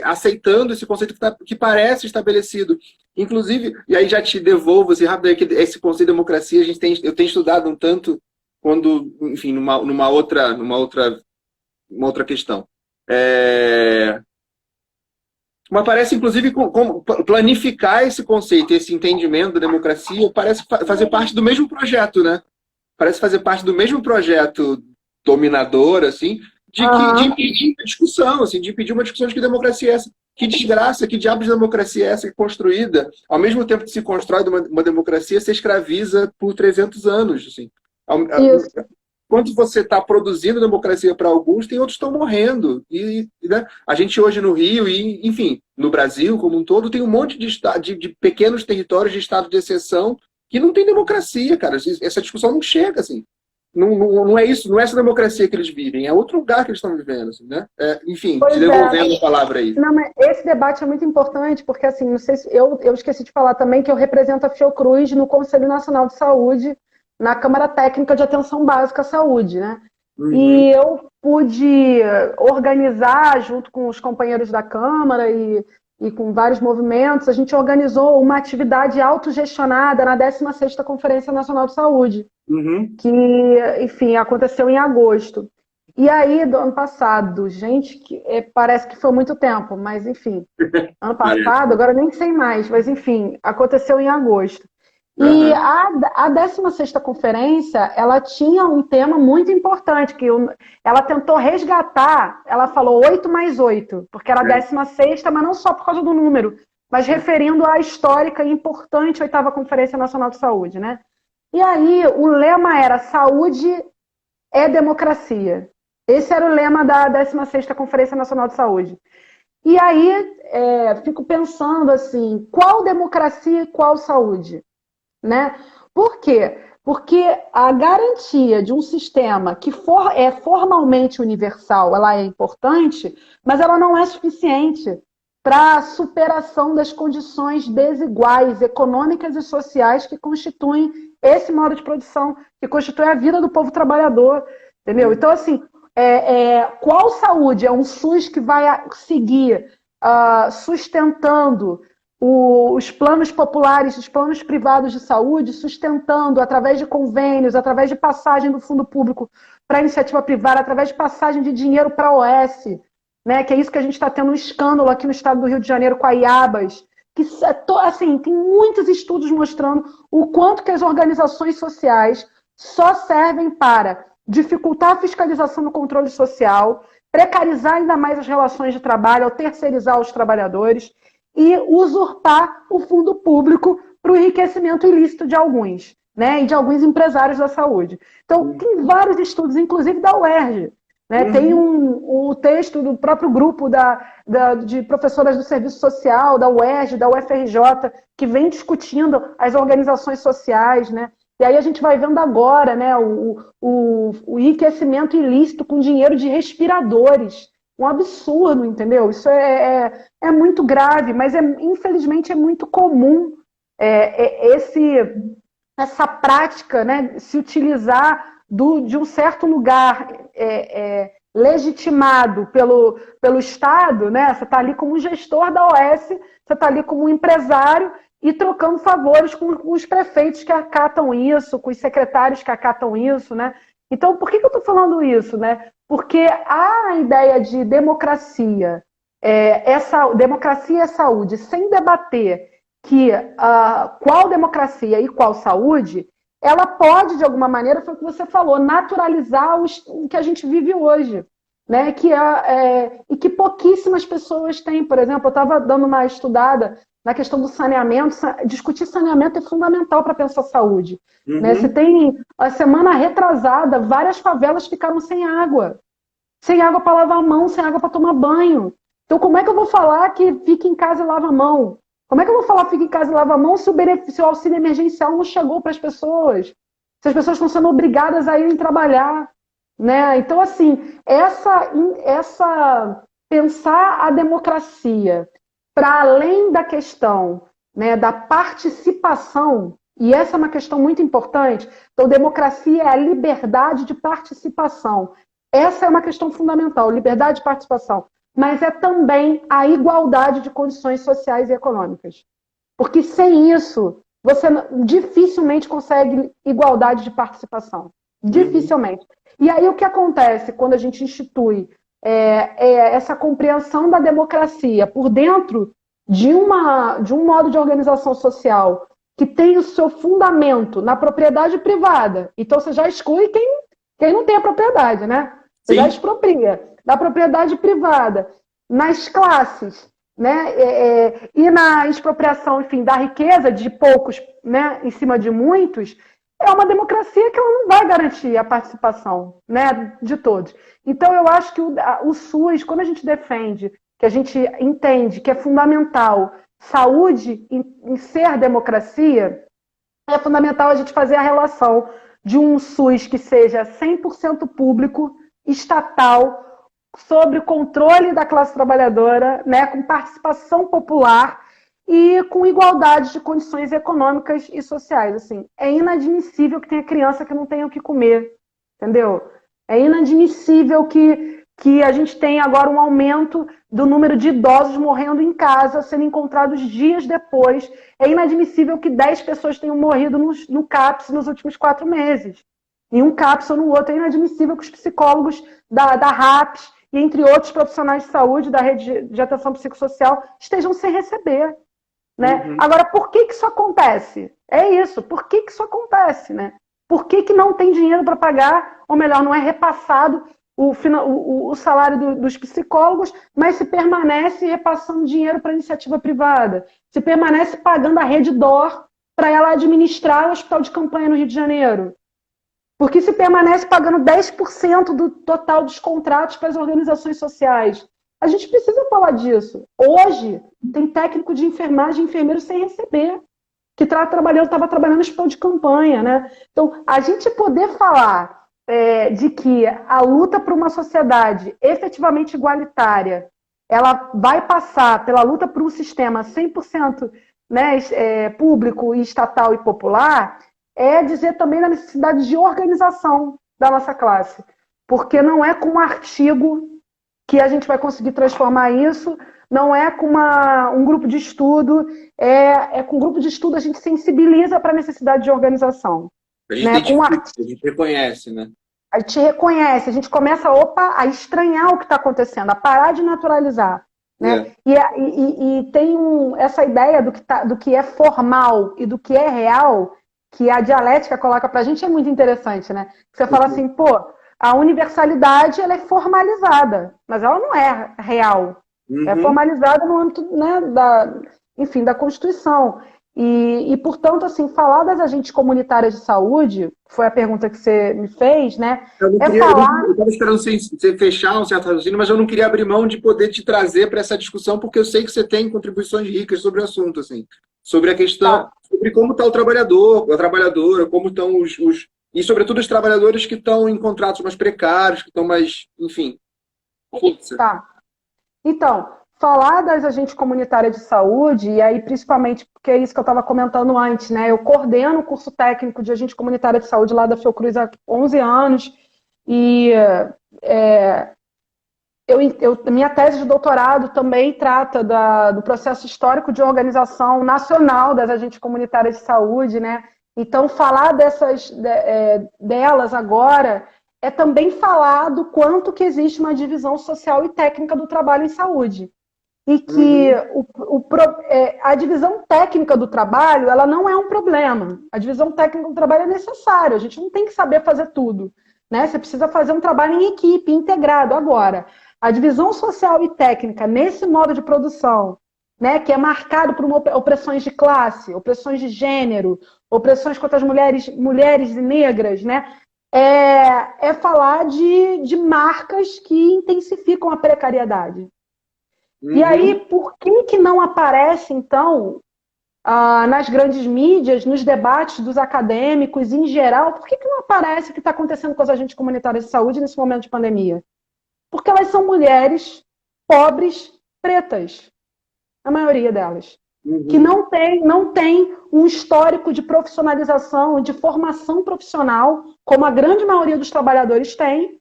aceitando esse conceito que parece estabelecido. Inclusive, e aí já te devolvo assim, rápido, que esse conceito de democracia eu tenho estudado um tanto quando, enfim, uma outra questão. É, mas parece, inclusive, como planificar esse conceito, esse entendimento da democracia, parece fazer parte do mesmo projeto, né? Parece fazer parte do mesmo projeto dominador, assim, de Uhum. impedir a discussão, assim, de impedir uma discussão de que democracia é essa. Que desgraça, que diabos de democracia é essa que é construída? Ao mesmo tempo que se constrói uma democracia, se escraviza por 300 anos. Assim. Isso. Enquanto você está produzindo democracia para alguns, tem outros que estão morrendo. Né? A gente hoje no Rio e, enfim, no Brasil como um todo, tem um monte de pequenos territórios de estado de exceção que não tem democracia, cara. Essa discussão não chega, assim. Não é isso, não é essa democracia que eles vivem, é outro lugar que eles estão vivendo, assim, né? Enfim, te Pois é. devolvendo a palavra aí. Não, mas esse debate é muito importante, porque, assim, não sei se eu esqueci de falar também que eu represento a Fiocruz no Conselho Nacional de Saúde, na Câmara Técnica de Atenção Básica à Saúde, né? Uhum, E eu pude organizar, junto com os companheiros da Câmara e com vários movimentos, a gente organizou uma atividade autogestionada na 16ª Conferência Nacional de Saúde, uhum. que, enfim, aconteceu em agosto. E aí, do ano passado, gente, parece que foi muito tempo, mas enfim, ano Parece. passado, agora nem sei mais, mas enfim, aconteceu em agosto. E Aham. a 16ª conferência, ela tinha um tema muito importante, ela tentou resgatar, ela falou 8+8, porque era a É. 16ª, mas não só por causa do número, mas referindo à histórica e importante 8ª Conferência Nacional de Saúde, né? E aí, o lema era saúde é democracia. Esse era o lema da 16ª Conferência Nacional de Saúde. E aí, fico pensando assim, qual democracia e qual saúde? Né? Por quê? Porque a garantia de um sistema que é formalmente universal, ela é importante, mas ela não é suficiente para a superação das condições desiguais, econômicas e sociais que constituem esse modo de produção, que constitui a vida do povo trabalhador, entendeu? Então, assim, qual saúde? É um SUS que vai seguir sustentando os planos populares, os planos privados de saúde, sustentando através de convênios, através de passagem do fundo público para a iniciativa privada, através de passagem de dinheiro para a OS, né, que é isso que a gente está tendo um escândalo aqui no estado do Rio de Janeiro com a IABAS, que assim, tem muitos estudos mostrando o quanto que as organizações sociais só servem para dificultar a fiscalização do controle social, precarizar ainda mais as relações de trabalho, ao terceirizar os trabalhadores e usurpar o fundo público para o enriquecimento ilícito de alguns, né, e de alguns empresários da saúde. Então, tem vários estudos, inclusive da UERJ, né, tem Uhum. um texto do próprio grupo de professoras do Serviço Social, da UERJ, da UFRJ, que vem discutindo as organizações sociais, né? E aí a gente vai vendo agora, né, o enriquecimento ilícito com dinheiro de respiradores. Um absurdo, entendeu? Isso é muito grave, mas infelizmente é muito comum essa prática, né, se utilizar de um certo lugar legitimado pelo Estado, né? Você está ali como um gestor da OS, você está ali como um empresário e trocando favores com os prefeitos que acatam isso, com os secretários que acatam isso, né? Então, por que eu estou falando isso, né? Porque a ideia de democracia, democracia é saúde, sem debater que qual democracia e qual saúde, ela pode, de alguma maneira, foi o que você falou, naturalizar o que a gente vive hoje, né? E que pouquíssimas pessoas têm. Por exemplo, eu estava dando uma estudada na questão do saneamento. Discutir saneamento é fundamental para pensar saúde. Uhum. Né? Você tem, a semana retrasada, várias favelas ficaram sem água para lavar a mão, sem água para tomar banho. Então, como é que eu vou falar que fique em casa e lava a mão? Como é que eu vou falar fique em casa e lava a mão se o auxílio emergencial não chegou para as pessoas? Se as pessoas estão sendo obrigadas a irem trabalhar, né? Então, assim, pensar a democracia para além da questão, né, da participação, e essa é uma questão muito importante. Então, democracia é a liberdade de participação. Essa é uma questão fundamental, liberdade de participação. Mas é também a igualdade de condições sociais e econômicas. Porque sem isso, você dificilmente consegue igualdade de participação. Dificilmente. E aí o que acontece quando a gente institui essa compreensão da democracia por dentro de um modo de organização social que tem o seu fundamento na propriedade privada. Então você já exclui quem não tem a propriedade, né? Você já expropria da propriedade privada, nas classes, né? E na expropriação, enfim, da riqueza de poucos, né, em cima de muitos, é uma democracia que ela não vai garantir a participação, né, de todos. Então, eu acho que o SUS, quando a gente defende, que a gente entende que é fundamental saúde em ser democracia, é fundamental a gente fazer a relação de um SUS que seja 100% público, estatal, sobre o controle da classe trabalhadora, né, com participação popular e com igualdade de condições econômicas e sociais. Assim, é inadmissível que tenha criança que não tenha o que comer, entendeu? É inadmissível que a gente tenha agora um aumento do número de idosos morrendo em casa, sendo encontrados dias depois. É inadmissível que 10 pessoas tenham morrido no CAPS nos últimos 4 meses. Em um CAPS ou no outro. É inadmissível que os psicólogos da RAPS e entre outros profissionais de saúde da rede de atenção psicossocial estejam sem receber. Né? Agora, por que isso acontece? É isso, por que isso acontece? Né? Por que não tem dinheiro para pagar, ou melhor, não é repassado o salário dos psicólogos, mas se permanece repassando dinheiro para a iniciativa privada, se permanece pagando a Rede DOR para ela administrar o hospital de campanha no Rio de Janeiro? Porque se permanece pagando 10% do total dos contratos para as organizações sociais. A gente precisa falar disso. Hoje, tem técnico de enfermagem e enfermeiro sem receber, que estava trabalhando no hospital de campanha. Né? Então, a gente poder falar de que a luta por uma sociedade efetivamente igualitária, ela vai passar pela luta por um sistema 100% né, público, estatal e popular, é dizer também da necessidade de organização da nossa classe. Porque não é com um artigo que a gente vai conseguir transformar isso, não é com um grupo de estudo, com um grupo de estudo a gente sensibiliza para a necessidade de organização. A gente, né? a gente reconhece, né? A gente reconhece, a gente começa a estranhar o que está acontecendo, a parar de naturalizar. Né? E tem essa ideia do que é formal e do que é real, que a dialética coloca para a gente, é muito interessante, né? Você fala assim, pô, a universalidade ela é formalizada, mas ela não é real. É formalizada no âmbito, né, da Constituição. E, portanto, assim, falar das agentes comunitárias de saúde, foi a pergunta que você me fez, né? Eu estava esperando você fechar um certo raciocínio, mas eu não queria abrir mão de poder te trazer para essa discussão, porque eu sei que você tem contribuições ricas sobre o assunto, assim, sobre a questão, sobre como está o trabalhador, a trabalhadora, como estão e, sobretudo, os trabalhadores que estão em contratos mais precários, que estão mais, enfim, força. Tá. Então, falar das agentes comunitárias de saúde, e aí principalmente porque é isso que eu estava comentando antes, né? Eu coordeno o curso técnico de agente comunitária de saúde lá da Fiocruz há 11 anos, e é, minha tese de doutorado também trata do processo histórico de organização nacional das agentes comunitárias de saúde, né? Então, falar delas agora é também falar do quanto que existe uma divisão social e técnica do trabalho em saúde. E que a divisão técnica do trabalho, ela não é um problema. A divisão técnica do trabalho é necessária. A gente não tem que saber fazer tudo, né? Você precisa fazer um trabalho em equipe, integrado. Agora, a divisão social e técnica nesse modo de produção, né, que é marcado por opressões de classe, opressões de gênero, opressões contra as mulheres e negras, né, é falar de marcas que intensificam a precariedade. E aí, por que não aparece, então, nas grandes mídias, nos debates dos acadêmicos em geral, por que não aparece o que está acontecendo com as agentes comunitárias de saúde nesse momento de pandemia? Porque elas são mulheres pobres, pretas, a maioria delas, que não tem um histórico de profissionalização e de formação profissional, como a grande maioria dos trabalhadores tem,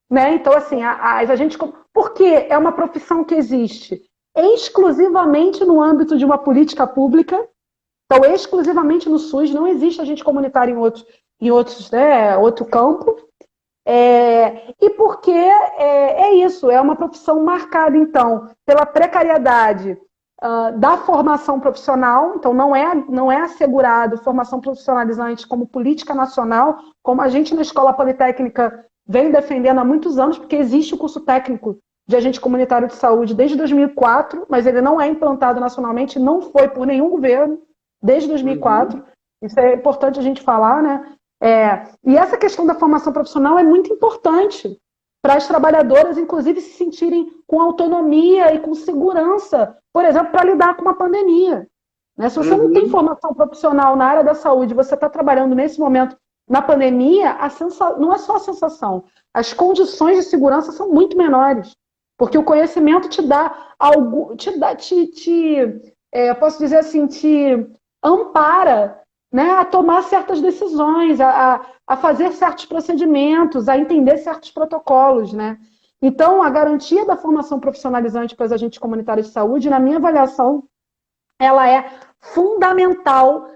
né? Então, assim, a gente, porque é uma profissão que existe exclusivamente no âmbito de uma política pública, então exclusivamente no SUS, não existe agente comunitário em outros, né, outro campo. E porque é isso, é uma profissão marcada, então, pela precariedade da formação profissional, então não é assegurado formação profissionalizante como política nacional, como a gente na Escola Politécnica vem defendendo há muitos anos, porque existe o curso técnico de agente comunitário de saúde desde 2004, mas ele não é implantado nacionalmente, não foi por nenhum governo desde 2004, isso é importante a gente falar, né? E essa questão da formação profissional é muito importante para as trabalhadoras, inclusive, se sentirem com autonomia e com segurança, por exemplo, para lidar com uma pandemia. Né? Se você não tem formação profissional na área da saúde, você está trabalhando nesse momento na pandemia, não é só a sensação, as condições de segurança são muito menores, porque o conhecimento te dá algo, posso dizer assim, te ampara, né, a tomar certas decisões, a fazer certos procedimentos, a entender certos protocolos, né? Então, a garantia da formação profissionalizante para os agentes comunitários de saúde, na minha avaliação, ela é fundamental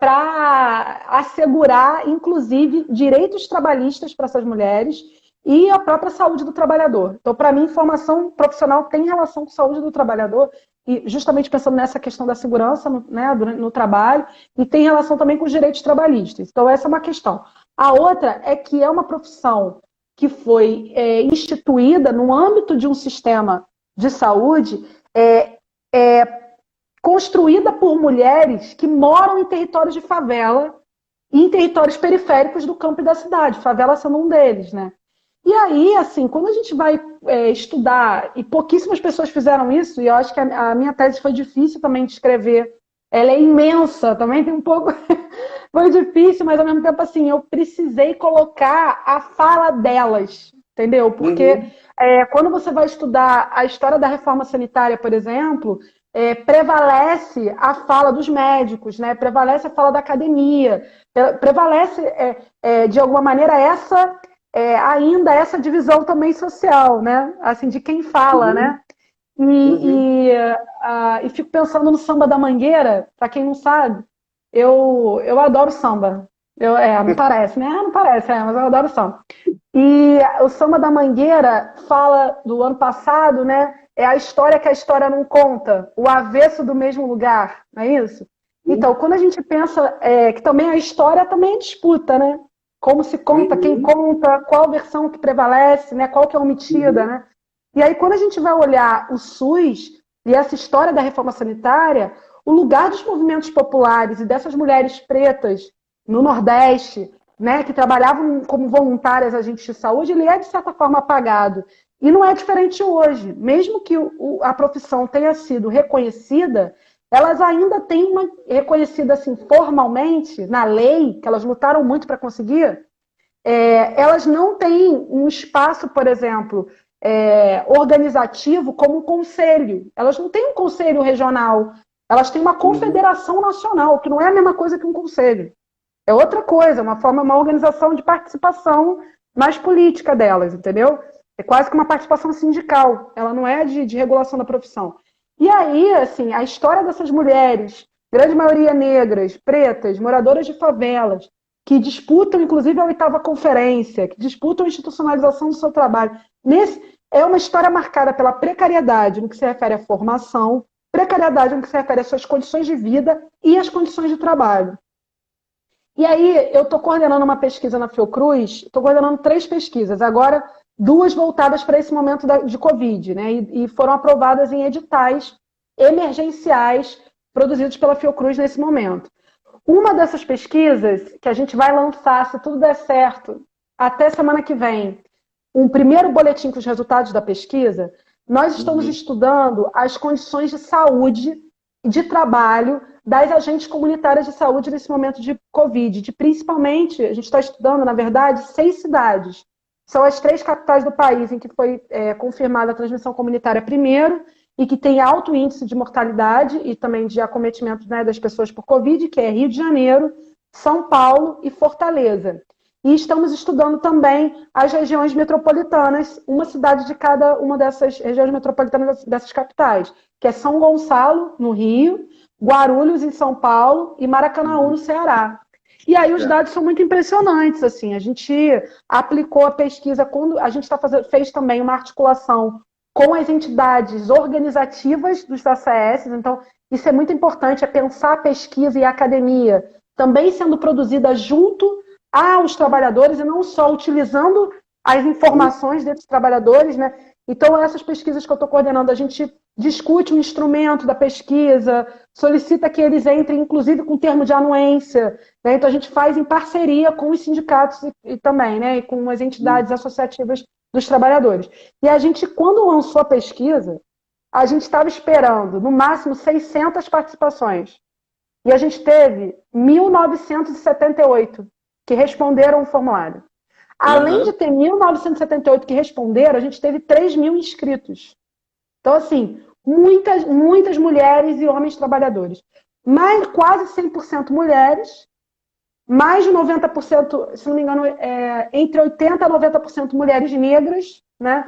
para assegurar, inclusive, direitos trabalhistas para essas mulheres e a própria saúde do trabalhador. Então, para mim, formação profissional tem relação com saúde do trabalhador, e justamente pensando nessa questão da segurança no trabalho, e tem relação também com os direitos trabalhistas. Então, essa é uma questão. A outra é que é uma profissão que foi instituída no âmbito de um sistema de saúde construída por mulheres que moram em territórios de favela e em territórios periféricos do campo e da cidade, favela sendo um deles, né? E aí, assim, quando a gente vai estudar, e pouquíssimas pessoas fizeram isso, e eu acho que a minha tese foi difícil também de escrever, ela é imensa, também tem um pouco... foi difícil, mas ao mesmo tempo, assim, eu precisei colocar a fala delas, entendeu? Porque quando você vai estudar a história da reforma sanitária, por exemplo, prevalece a fala dos médicos, né? Prevalece a fala da academia, prevalece, de alguma maneira, ainda essa divisão também social, né? Assim, de quem fala, né? E fico pensando no Samba da Mangueira, para quem não sabe, eu adoro samba. Não parece, né? Não parece, mas eu adoro samba. E o Samba da Mangueira fala do ano passado, né? É a história que a história não conta, o avesso do mesmo lugar, não é isso? Então, quando a gente pensa que também a história também é disputa, né? Como se conta, quem conta, qual versão que prevalece, né? Qual que é omitida, né? E aí, quando a gente vai olhar o SUS e essa história da reforma sanitária, o lugar dos movimentos populares e dessas mulheres pretas no Nordeste, né, que trabalhavam como voluntárias agentes de saúde, ele é, de certa forma, apagado. E não é diferente hoje. Mesmo que a profissão tenha sido reconhecida, elas ainda têm uma reconhecida assim, formalmente, na lei, que elas lutaram muito para conseguir, elas não têm um espaço, por exemplo, organizativo como um conselho. Elas não têm um conselho regional, elas têm uma confederação nacional, que não é a mesma coisa que um conselho. É outra coisa, uma organização de participação mais política delas, entendeu? É quase que uma participação sindical, ela não é de regulação da profissão. E aí, assim, a história dessas mulheres, grande maioria negras, pretas, moradoras de favelas, que disputam, inclusive, a 8ª conferência, que disputam a institucionalização do seu trabalho. É uma história marcada pela precariedade no que se refere à formação, precariedade no que se refere às suas condições de vida e às condições de trabalho. E aí, eu estou coordenando uma pesquisa na Fiocruz, estou coordenando 3 pesquisas, agora 2 voltadas para esse momento de Covid, né? E foram aprovadas em editais emergenciais produzidos pela Fiocruz nesse momento. Uma dessas pesquisas, que a gente vai lançar, se tudo der certo, até semana que vem, um primeiro boletim com os resultados da pesquisa, nós estamos estudando as condições de saúde e de trabalho das agentes comunitárias de saúde nesse momento de Covid. Principalmente, a gente está estudando, na verdade, 6 cidades. São as 3 capitais do país em que foi confirmada a transmissão comunitária primeiro e que tem alto índice de mortalidade e também de acometimento, né, das pessoas por Covid, que é Rio de Janeiro, São Paulo e Fortaleza. E estamos estudando também as regiões metropolitanas, uma cidade de cada uma dessas regiões metropolitanas dessas capitais, que é São Gonçalo, no Rio, Guarulhos, em São Paulo, e Maracanaú, no Ceará. E aí os dados são muito impressionantes, assim. A gente aplicou a pesquisa, quando a gente fez também uma articulação com as entidades organizativas dos ACS, então isso é muito importante, é pensar a pesquisa e a academia também sendo produzida junto aos trabalhadores e não só utilizando as informações desses trabalhadores, né? Então, essas pesquisas que eu estou coordenando, a gente discute o instrumento da pesquisa, solicita que eles entrem, inclusive, com termo de anuência, né? Então, a gente faz em parceria com os sindicatos e também, né? E com as entidades associativas dos trabalhadores. E a gente, quando lançou a pesquisa, a gente estava esperando, no máximo, 600 participações. E a gente teve 1.978 que responderam o formulário. Além de ter 1.978 que responderam, a gente teve 3.000 inscritos. Então, assim, muitas mulheres e homens trabalhadores. Quase 100% mulheres, mais de 90%, se não me engano, entre 80% a 90% mulheres negras, né?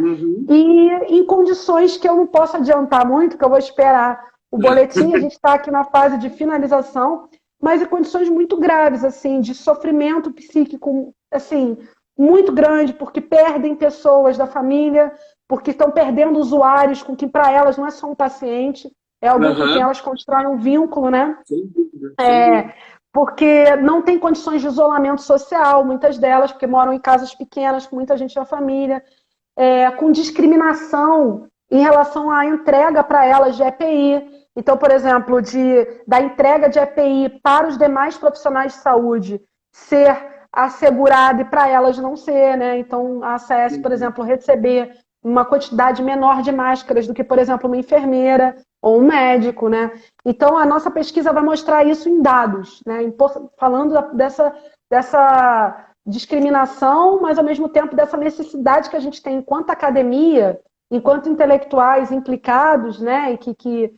E em condições que eu não posso adiantar muito, que eu vou esperar o boletim, a gente está aqui na fase de finalização, mas em condições muito graves, assim, de sofrimento psíquico, assim, muito grande, porque perdem pessoas da família, porque estão perdendo usuários com quem para elas não é só um paciente, é alguém com quem elas constroem um vínculo, né? Sem dúvida. Porque não tem condições de isolamento social, muitas delas, porque moram em casas pequenas, com muita gente na família, com discriminação em relação à entrega para elas de EPI. Então, por exemplo, da entrega de EPI para os demais profissionais de saúde ser assegurada e para elas não ser, né? Então, a ACS, por exemplo, receber uma quantidade menor de máscaras do que, por exemplo, uma enfermeira ou um médico, né? Então, a nossa pesquisa vai mostrar isso em dados, né? Falando dessa discriminação, mas, ao mesmo tempo, dessa necessidade que a gente tem enquanto academia, enquanto intelectuais implicados, né? E que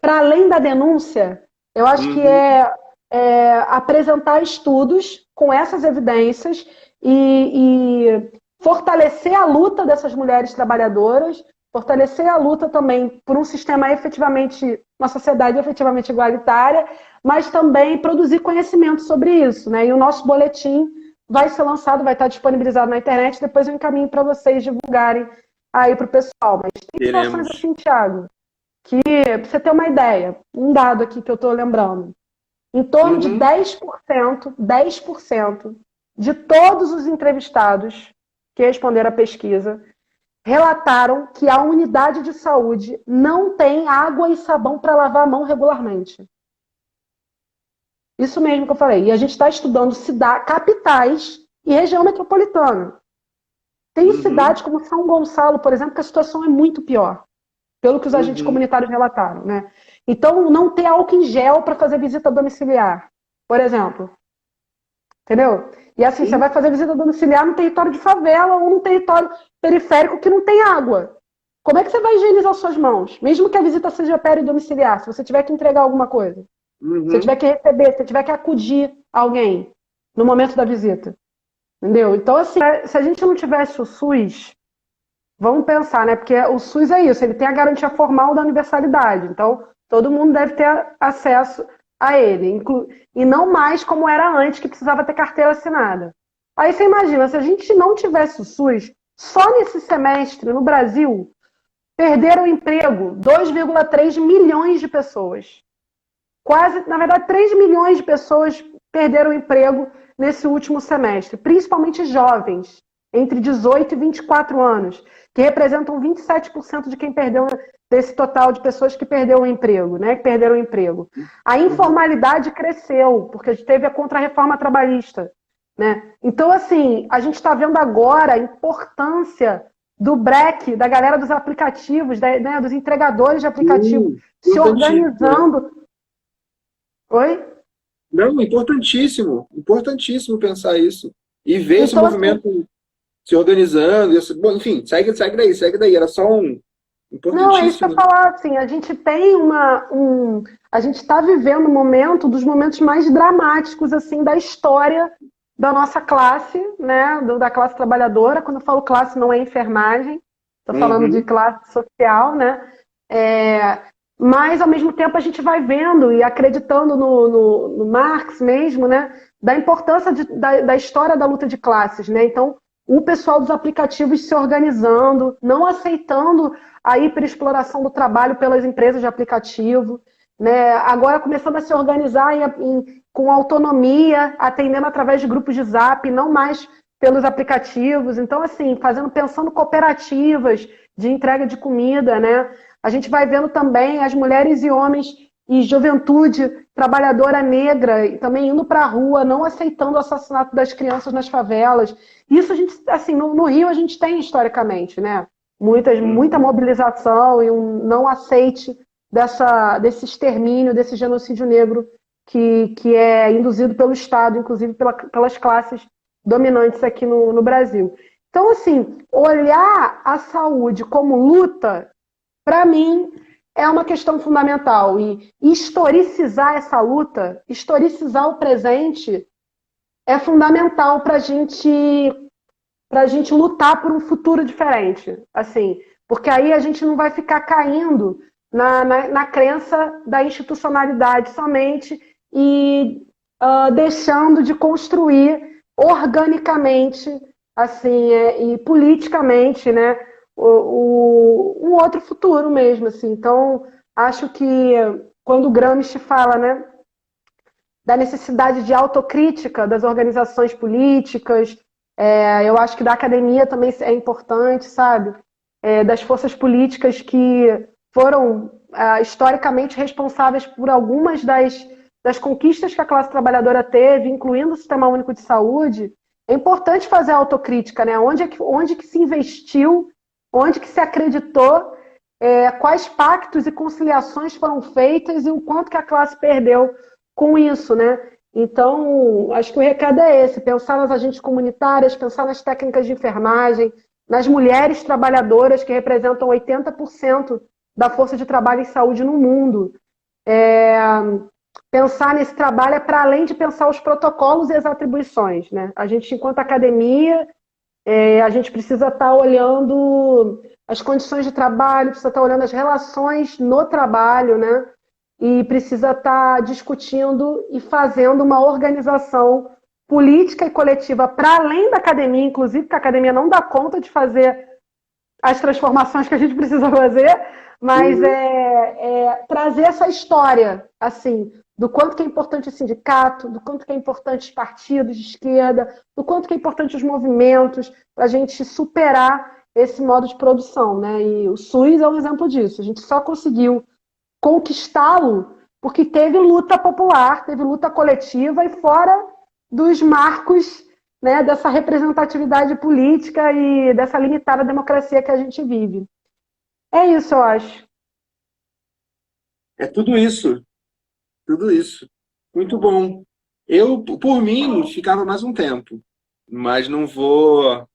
para além da denúncia, eu acho que apresentar estudos com essas evidências e fortalecer a luta dessas mulheres trabalhadoras, fortalecer a luta também por um sistema efetivamente, uma sociedade efetivamente igualitária, mas também produzir conhecimento sobre isso, né? E o nosso boletim vai ser lançado, vai estar disponibilizado na internet, depois eu encaminho para vocês divulgarem aí para o pessoal. Mas tem situações assim, Thiago, que, para você ter uma ideia, um dado aqui que eu estou lembrando, em torno de 10% de todos os entrevistados que responderam à pesquisa relataram que a unidade de saúde não tem água e sabão para lavar a mão regularmente. Isso mesmo que eu falei. E a gente está estudando capitais e região metropolitana. Tem cidades como São Gonçalo, por exemplo, que a situação é muito pior, pelo que os agentes comunitários relataram, né? Então, não ter álcool em gel para fazer visita domiciliar, por exemplo. entendeu? E assim, você Sim. vai fazer visita domiciliar num território de favela ou num território periférico que não tem água. Como é que você vai higienizar suas mãos? Mesmo que a visita seja domiciliar, se você tiver que entregar alguma coisa, se você tiver Uhum. que receber, se você tiver que acudir alguém no momento da visita, entendeu? Então, assim, se a gente não tivesse o SUS, vamos pensar, né? Porque o SUS é isso, ele tem a garantia formal da universalidade. Então, todo mundo deve ter acesso a ele. E não mais como era antes, que precisava ter carteira assinada. Aí você imagina, se a gente não tivesse o SUS, só nesse semestre, no Brasil, perderam o emprego 2,3 milhões de pessoas. Quase, na verdade, 3 milhões de pessoas perderam o emprego nesse último semestre, principalmente jovens, entre 18 e 24 anos, que representam 27% de quem perdeu, desse total de pessoas que perderam o emprego, né? Que perderam o emprego. A Uhum. informalidade cresceu, porque a gente teve a contra-reforma trabalhista, né? Então, assim, a gente está vendo agora a importância do break, da galera dos aplicativos, né, dos entregadores de aplicativo, se Importantíssimo, né? organizando. Oi? Não, importantíssimo, importantíssimo pensar isso. E ver esse Então, assim, movimento se organizando, bom, enfim, segue daí, era só um não, é isso que eu importantíssimo. ia falar, assim, a gente tem a gente está vivendo um momento dos momentos mais dramáticos, assim, da história da nossa classe, né, da classe trabalhadora. Quando eu falo classe, não é enfermagem, estou falando de Uhum. classe social, né, é, mas, ao mesmo tempo, a gente vai vendo e acreditando no Marx mesmo, né, da importância da história da luta de classes, né, então, o pessoal dos aplicativos se organizando, não aceitando a hiperexploração do trabalho pelas empresas de aplicativo, né? Agora começando a se organizar com autonomia, atendendo através de grupos de Zap, não mais pelos aplicativos. Então, assim, pensando cooperativas de entrega de comida, né? A gente vai vendo também as mulheres e homens e juventude trabalhadora negra e também indo para a rua, não aceitando o assassinato das crianças nas favelas. Isso a gente, assim, no Rio a gente tem historicamente, né? Muita Uhum. mobilização e um não aceite desse extermínio, desse genocídio negro que é induzido pelo Estado, inclusive pelas classes dominantes aqui no Brasil. Então, assim, olhar a saúde como luta, para mim, é uma questão fundamental. E historicizar essa luta, historicizar o presente, é fundamental para a gente lutar por um futuro diferente, assim, porque aí a gente não vai ficar caindo na crença da institucionalidade somente e deixando de construir organicamente, assim, e politicamente, né, um outro futuro mesmo, assim. Então, acho que quando o Gramsci fala, né, da necessidade de autocrítica das organizações políticas. Eu acho que da academia também é importante, sabe? Das forças políticas que foram historicamente responsáveis por algumas das conquistas que a classe trabalhadora teve, incluindo o Sistema Único de Saúde. É importante fazer a autocrítica, né? Onde que se investiu, onde que se acreditou, quais pactos e conciliações foram feitas e o quanto que a classe perdeu com isso, né? Então, acho que o recado é esse: pensar nas agentes comunitárias, pensar nas técnicas de enfermagem, nas mulheres trabalhadoras que representam 80% da força de trabalho em saúde no mundo. É, pensar nesse trabalho é para além de pensar os protocolos e as atribuições, né? A gente, enquanto academia, a gente precisa estar olhando as condições de trabalho, precisa estar olhando as relações no trabalho, né? E precisa estar discutindo e fazendo uma organização política e coletiva para além da academia, inclusive, porque a academia não dá conta de fazer as transformações que a gente precisa fazer, mas Uhum. trazer essa história, assim, do quanto que é importante o sindicato, do quanto que é importante os partidos de esquerda, do quanto que é importante os movimentos, para a gente superar esse modo de produção, né? E o SUS é um exemplo disso. A gente só conseguiu conquistá-lo porque teve luta popular, teve luta coletiva e fora dos marcos, né, dessa representatividade política e dessa limitada democracia que a gente vive. É isso, eu acho. É tudo isso, tudo isso. Muito bom. Eu, por mim, ficava mais um tempo, mas não vou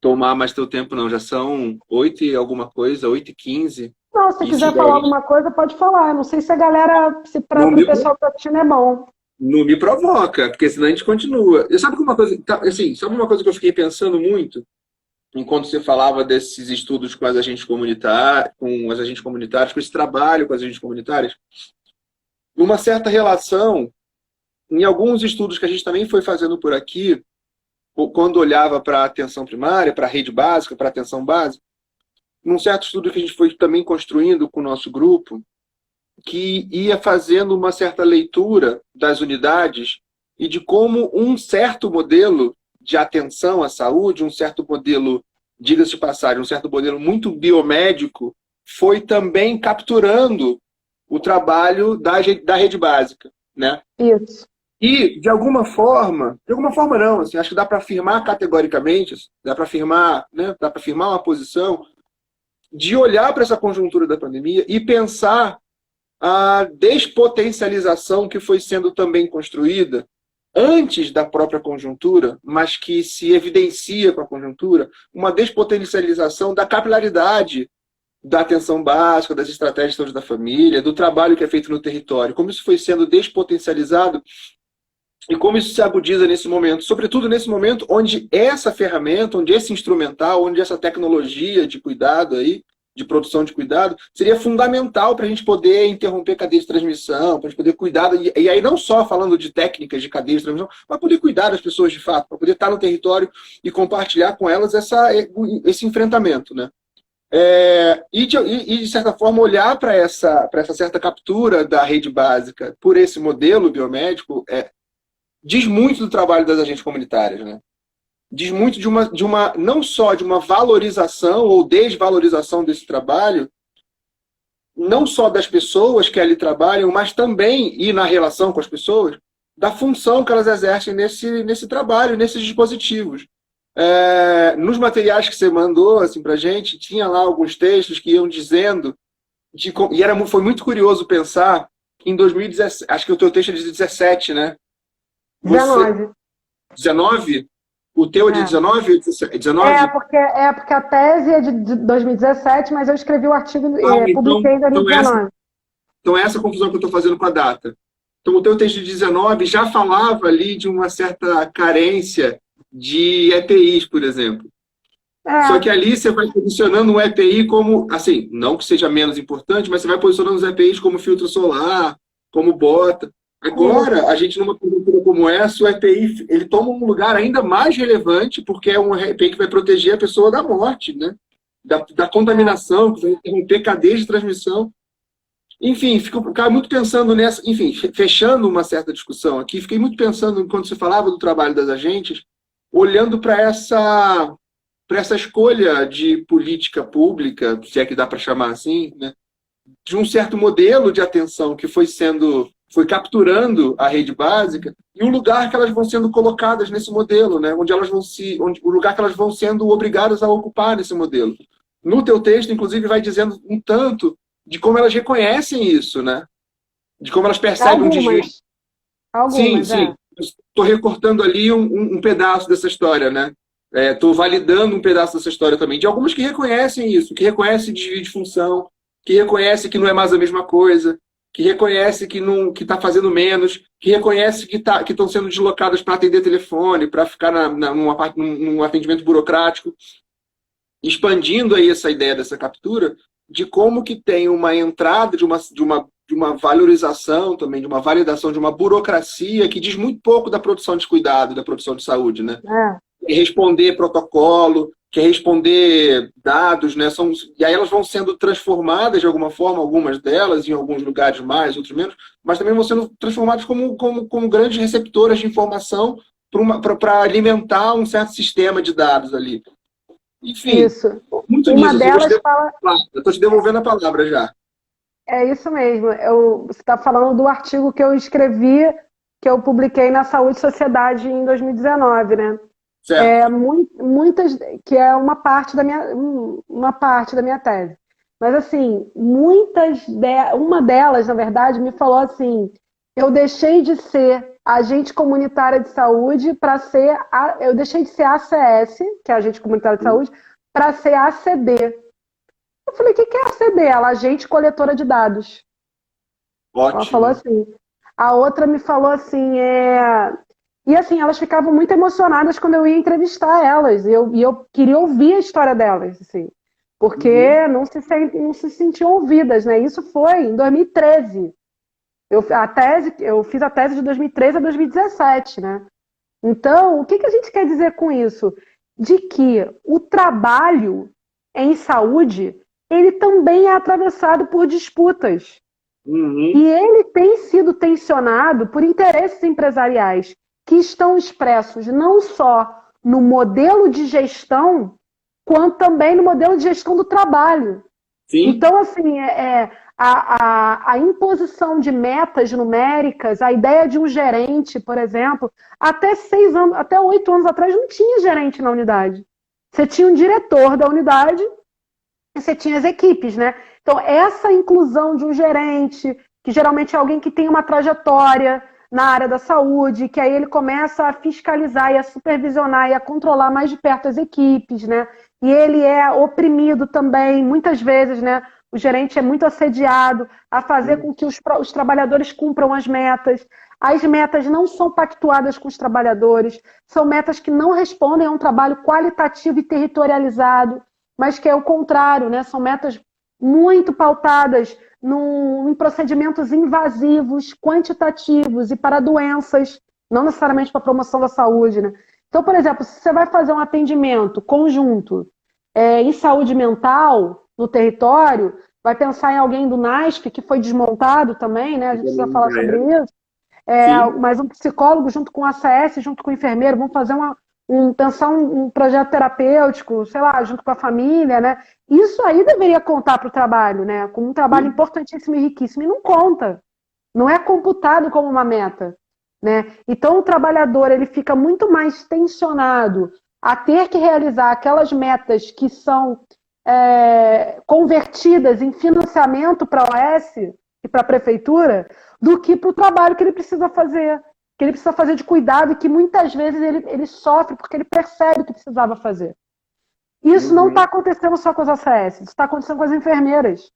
tomar mais teu tempo, não. Já são 8 e alguma coisa, 8h15. Não, se você E se quiser falar der, alguma coisa, pode falar. Não sei se a galera, se para não o me, pessoal que tá assistindo é bom. não me provoca, porque senão a gente continua. E sabe que uma coisa, assim, sabe uma coisa que eu fiquei pensando muito enquanto você falava desses estudos com as agentes comunitárias, com esse trabalho com as agentes comunitárias, uma certa relação em alguns estudos que a gente também foi fazendo por aqui, quando olhava para a atenção primária, para a rede básica, para a atenção básica, num certo estudo que a gente foi também construindo com o nosso grupo, que ia fazendo uma certa leitura das unidades e de como um certo modelo de atenção à saúde, um certo modelo, diga-se de passagem, um certo modelo muito biomédico, foi também capturando o trabalho da rede básica, né? Isso. E, de alguma forma não, assim, acho que dá para afirmar categoricamente, dá para afirmar, né, dá para afirmar uma posição de olhar para essa conjuntura da pandemia e pensar a despotencialização que foi sendo também construída antes da própria conjuntura, mas que se evidencia com a conjuntura, uma despotencialização da capilaridade da atenção básica, das estratégias de saúde da família, do trabalho que é feito no território, como isso foi sendo despotencializado e como isso se agudiza nesse momento, sobretudo nesse momento onde essa ferramenta, onde esse instrumental, onde essa tecnologia de cuidado aí, de produção de cuidado, seria fundamental para a gente poder interromper cadeia de transmissão, para a gente poder cuidar, e aí não só falando de técnicas de cadeia de transmissão, para poder cuidar das pessoas de fato, para poder estar no território e compartilhar com elas esse enfrentamento, né? De certa forma, olhar para essa certa captura da rede básica por esse modelo biomédico diz muito do trabalho das agentes comunitárias, né? Diz muito não só de uma valorização ou desvalorização desse trabalho, não só das pessoas que ali trabalham, mas também, e na relação com as pessoas, da função que elas exercem nesse trabalho, nesses dispositivos. Nos materiais que você mandou assim, para a gente, tinha lá alguns textos que iam dizendo, foi muito curioso pensar que em 2017, acho que o teu texto é de 17, né? 19. 19? O teu é de É. 19? 19? Porque a tese é de 2017, mas eu escrevi o artigo, publiquei em Então 2019. então essa confusão que eu estou fazendo com a data. Então, o teu texto de 19 já falava ali de uma certa carência de EPIs, por exemplo. Só que É, ali você vai posicionando um EPI como, assim, não que seja menos importante, mas você vai posicionando os EPIs como filtro solar, como bota. Agora, a gente numa conjuntura como essa, o EPI ele toma um lugar ainda mais relevante, porque é um EPI que vai proteger a pessoa da morte, né? Da contaminação, que vai interromper cadeias de transmissão. Enfim, ficava muito pensando nessa, enfim, fechando uma certa discussão aqui, fiquei muito pensando, quando você falava do trabalho das agentes, olhando para essa escolha de política pública, se é que dá para chamar assim, né, de um certo modelo de atenção que foi capturando a rede básica e o lugar que elas vão sendo colocadas nesse modelo, né, o lugar que elas vão sendo obrigadas a ocupar nesse modelo. No teu texto, inclusive, vai dizendo um tanto de como elas reconhecem isso, né? De como elas percebem um desvio. algumas. Sim, Algumas, sim. Estou recortando ali um pedaço dessa história, né? Estou validando um pedaço dessa história também. De algumas que reconhecem isso, que reconhecem desvio de função, que reconhecem que não é mais a mesma coisa, que reconhecem que não, que está fazendo menos, que reconhecem que estão sendo deslocadas para atender telefone, para ficar num atendimento burocrático, expandindo aí essa ideia dessa captura, de como que tem uma entrada de uma valorização também, de uma validação, de uma burocracia que diz muito pouco da produção de cuidado, da produção de saúde, né? é. Quer responder protocolo, quer responder dados, né? E aí elas vão sendo transformadas de alguma forma, algumas delas, em alguns lugares mais, outros menos, mas também vão sendo transformadas como grandes receptoras de informação para alimentar um certo sistema de dados ali. Enfim, Isso. muito Uma nisso. delas fala. Eu estou te devolvendo a palavra já. É isso mesmo. Você está falando do artigo que eu escrevi, que eu publiquei na Saúde e Sociedade em 2019, né? Certo. Muitas, que é uma parte da minha tese. Mas assim, uma delas, na verdade, me falou assim, Eu deixei de ser agente comunitária de saúde para ser. Eu deixei de ser ACS, que é agente comunitária de saúde, para ser ACD. Eu falei, o que que é ACD? Ela, agente coletora de dados. Ela falou Ótimo. assim. A outra me falou assim, E assim, elas ficavam muito emocionadas quando eu ia entrevistar elas. E eu queria ouvir a história delas, assim. Uhum. Porque não se sentiam ouvidas, né? Isso foi em 2013. Eu fiz a tese de 2013 a 2017, né? Então, o que que a gente quer dizer com isso? De que o trabalho em saúde, ele também é atravessado por disputas. E Uhum. ele tem sido tensionado por interesses empresariais que estão expressos não só no modelo de gestão, quanto também no modelo de gestão do trabalho. Sim. Então, assim, a imposição de metas numéricas, a ideia de um gerente, por exemplo, até 6 anos, até 8 anos atrás não tinha gerente na unidade. Você tinha um diretor da unidade e você tinha as equipes, né? Então, essa inclusão de um gerente, que geralmente é alguém que tem uma trajetória na área da saúde, que aí ele começa a fiscalizar e a supervisionar e a controlar mais de perto as equipes, né? E ele é oprimido também, muitas vezes, né? O gerente é muito assediado a fazer com que os trabalhadores cumpram as metas. As metas não são pactuadas com os trabalhadores, são metas que não respondem a um trabalho qualitativo e territorializado, mas que é o contrário, né? São metas muito pautadas em procedimentos invasivos, quantitativos e para doenças, não necessariamente para a promoção da saúde, né? Então, por exemplo, se você vai fazer um atendimento conjunto em saúde mental no território, vai pensar em alguém do NASF, que foi desmontado também, né? A gente precisa falar sobre isso. Sim. Mas um psicólogo junto com o ACS, junto com o enfermeiro, vão fazer pensar um projeto terapêutico, sei lá, junto com a família, né? Isso aí deveria contar para o trabalho, né? Como um trabalho Sim. importantíssimo e riquíssimo, e não conta, não é computado como uma meta, né? Então o trabalhador ele fica muito mais tensionado a ter que realizar aquelas metas que são convertidas em financiamento para a OS e para a prefeitura, do que para o trabalho que ele precisa fazer, que ele precisa fazer de cuidado e que muitas vezes ele sofre porque ele percebe o que precisava fazer. Isso não está Uhum. acontecendo só com as ACS, isso está acontecendo com as enfermeiras.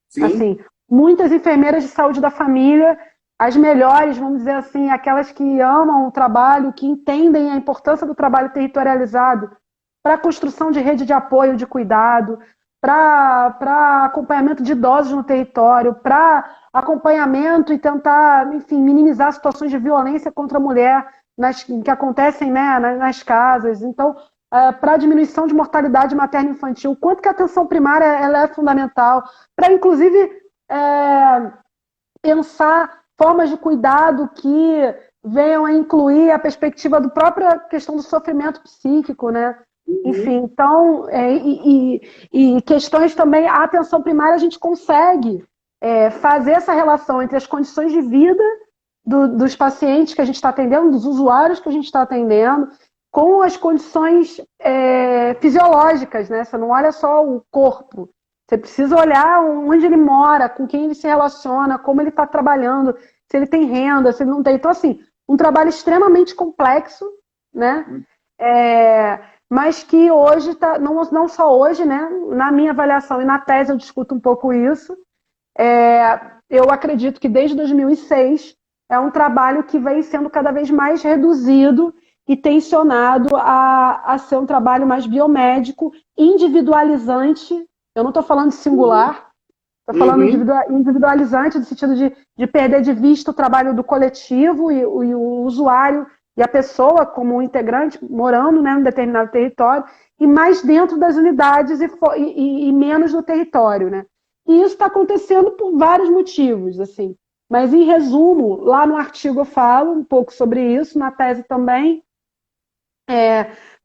Sim. Assim, muitas enfermeiras de saúde da família, as melhores, vamos dizer assim, aquelas que amam o trabalho, que entendem a importância do trabalho territorializado para a construção de rede de apoio, de cuidado, para acompanhamento de idosos no território, para acompanhamento e tentar, enfim, minimizar situações de violência contra a mulher que acontecem, né, nas casas. Então, para a diminuição de mortalidade materno-infantil, o quanto que a atenção primária ela é fundamental, para, inclusive, é, pensar formas de cuidado que venham a incluir a perspectiva da própria questão do sofrimento psíquico, né? Enfim, Uhum. então, e questões também, a atenção primária a gente consegue fazer essa relação entre as condições de vida dos pacientes que a gente está atendendo, dos usuários que a gente está atendendo, com as condições fisiológicas, né? Você não olha só o corpo, você precisa olhar onde ele mora, com quem ele se relaciona, como ele está trabalhando, se ele tem renda, se ele não tem. Então, assim, um trabalho extremamente complexo, né? É, mas que hoje, não só hoje, né? Na minha avaliação e na tese eu discuto um pouco isso. Eu acredito que desde 2006 é um trabalho que vem sendo cada vez mais reduzido e tensionado a ser um trabalho mais biomédico, individualizante. Eu não estou falando de singular, estou falando Uhum. individualizante, no sentido de perder de vista o trabalho do coletivo e o usuário e a pessoa como um integrante morando, né, em determinado território, e mais dentro das unidades e menos no território, né? E isso está acontecendo por vários motivos, assim. Mas, em resumo, lá no artigo eu falo um pouco sobre isso, na tese também.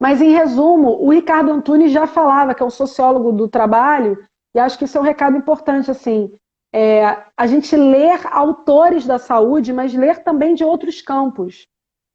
Mas, em resumo, o Ricardo Antunes já falava, que é um sociólogo do trabalho, e acho que isso é um recado importante, assim. A gente ler autores da saúde, mas ler também de outros campos,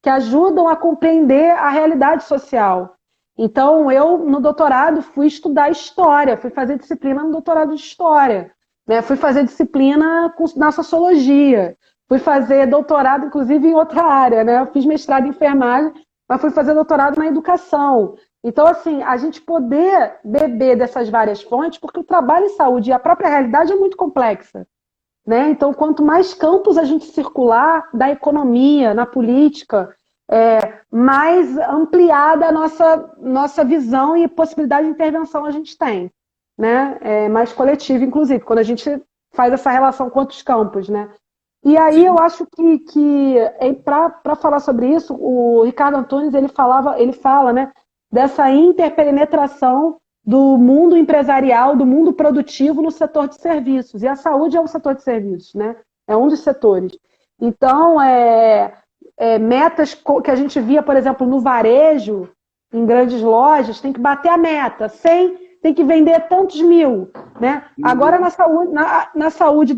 que ajudam a compreender a realidade social. Então, eu, no doutorado, fui estudar história, fui fazer disciplina no doutorado de história, né? Fui fazer disciplina na sociologia, Fui fazer doutorado, inclusive, em outra área, né? Eu fiz mestrado em enfermagem, mas fui fazer doutorado na educação. Então, assim, a gente poder beber dessas várias fontes, porque o trabalho em saúde e a própria realidade é muito complexa, né? Então, quanto mais campos a gente circular da economia, na política, mais ampliada a nossa visão e possibilidade de intervenção a gente tem, né? Mais coletiva, inclusive, quando a gente faz essa relação com outros campos, né? E aí eu Sim. acho que para falar sobre isso, o Ricardo Antunes ele fala, né, dessa interpenetração do mundo empresarial, do mundo produtivo no setor de serviços. E a saúde é um setor de serviços, né? É um dos setores. Então, metas que a gente via, por exemplo, no varejo, em grandes lojas, tem que bater a meta, 100 tem que vender tantos mil, né? Agora Uhum. na saúde,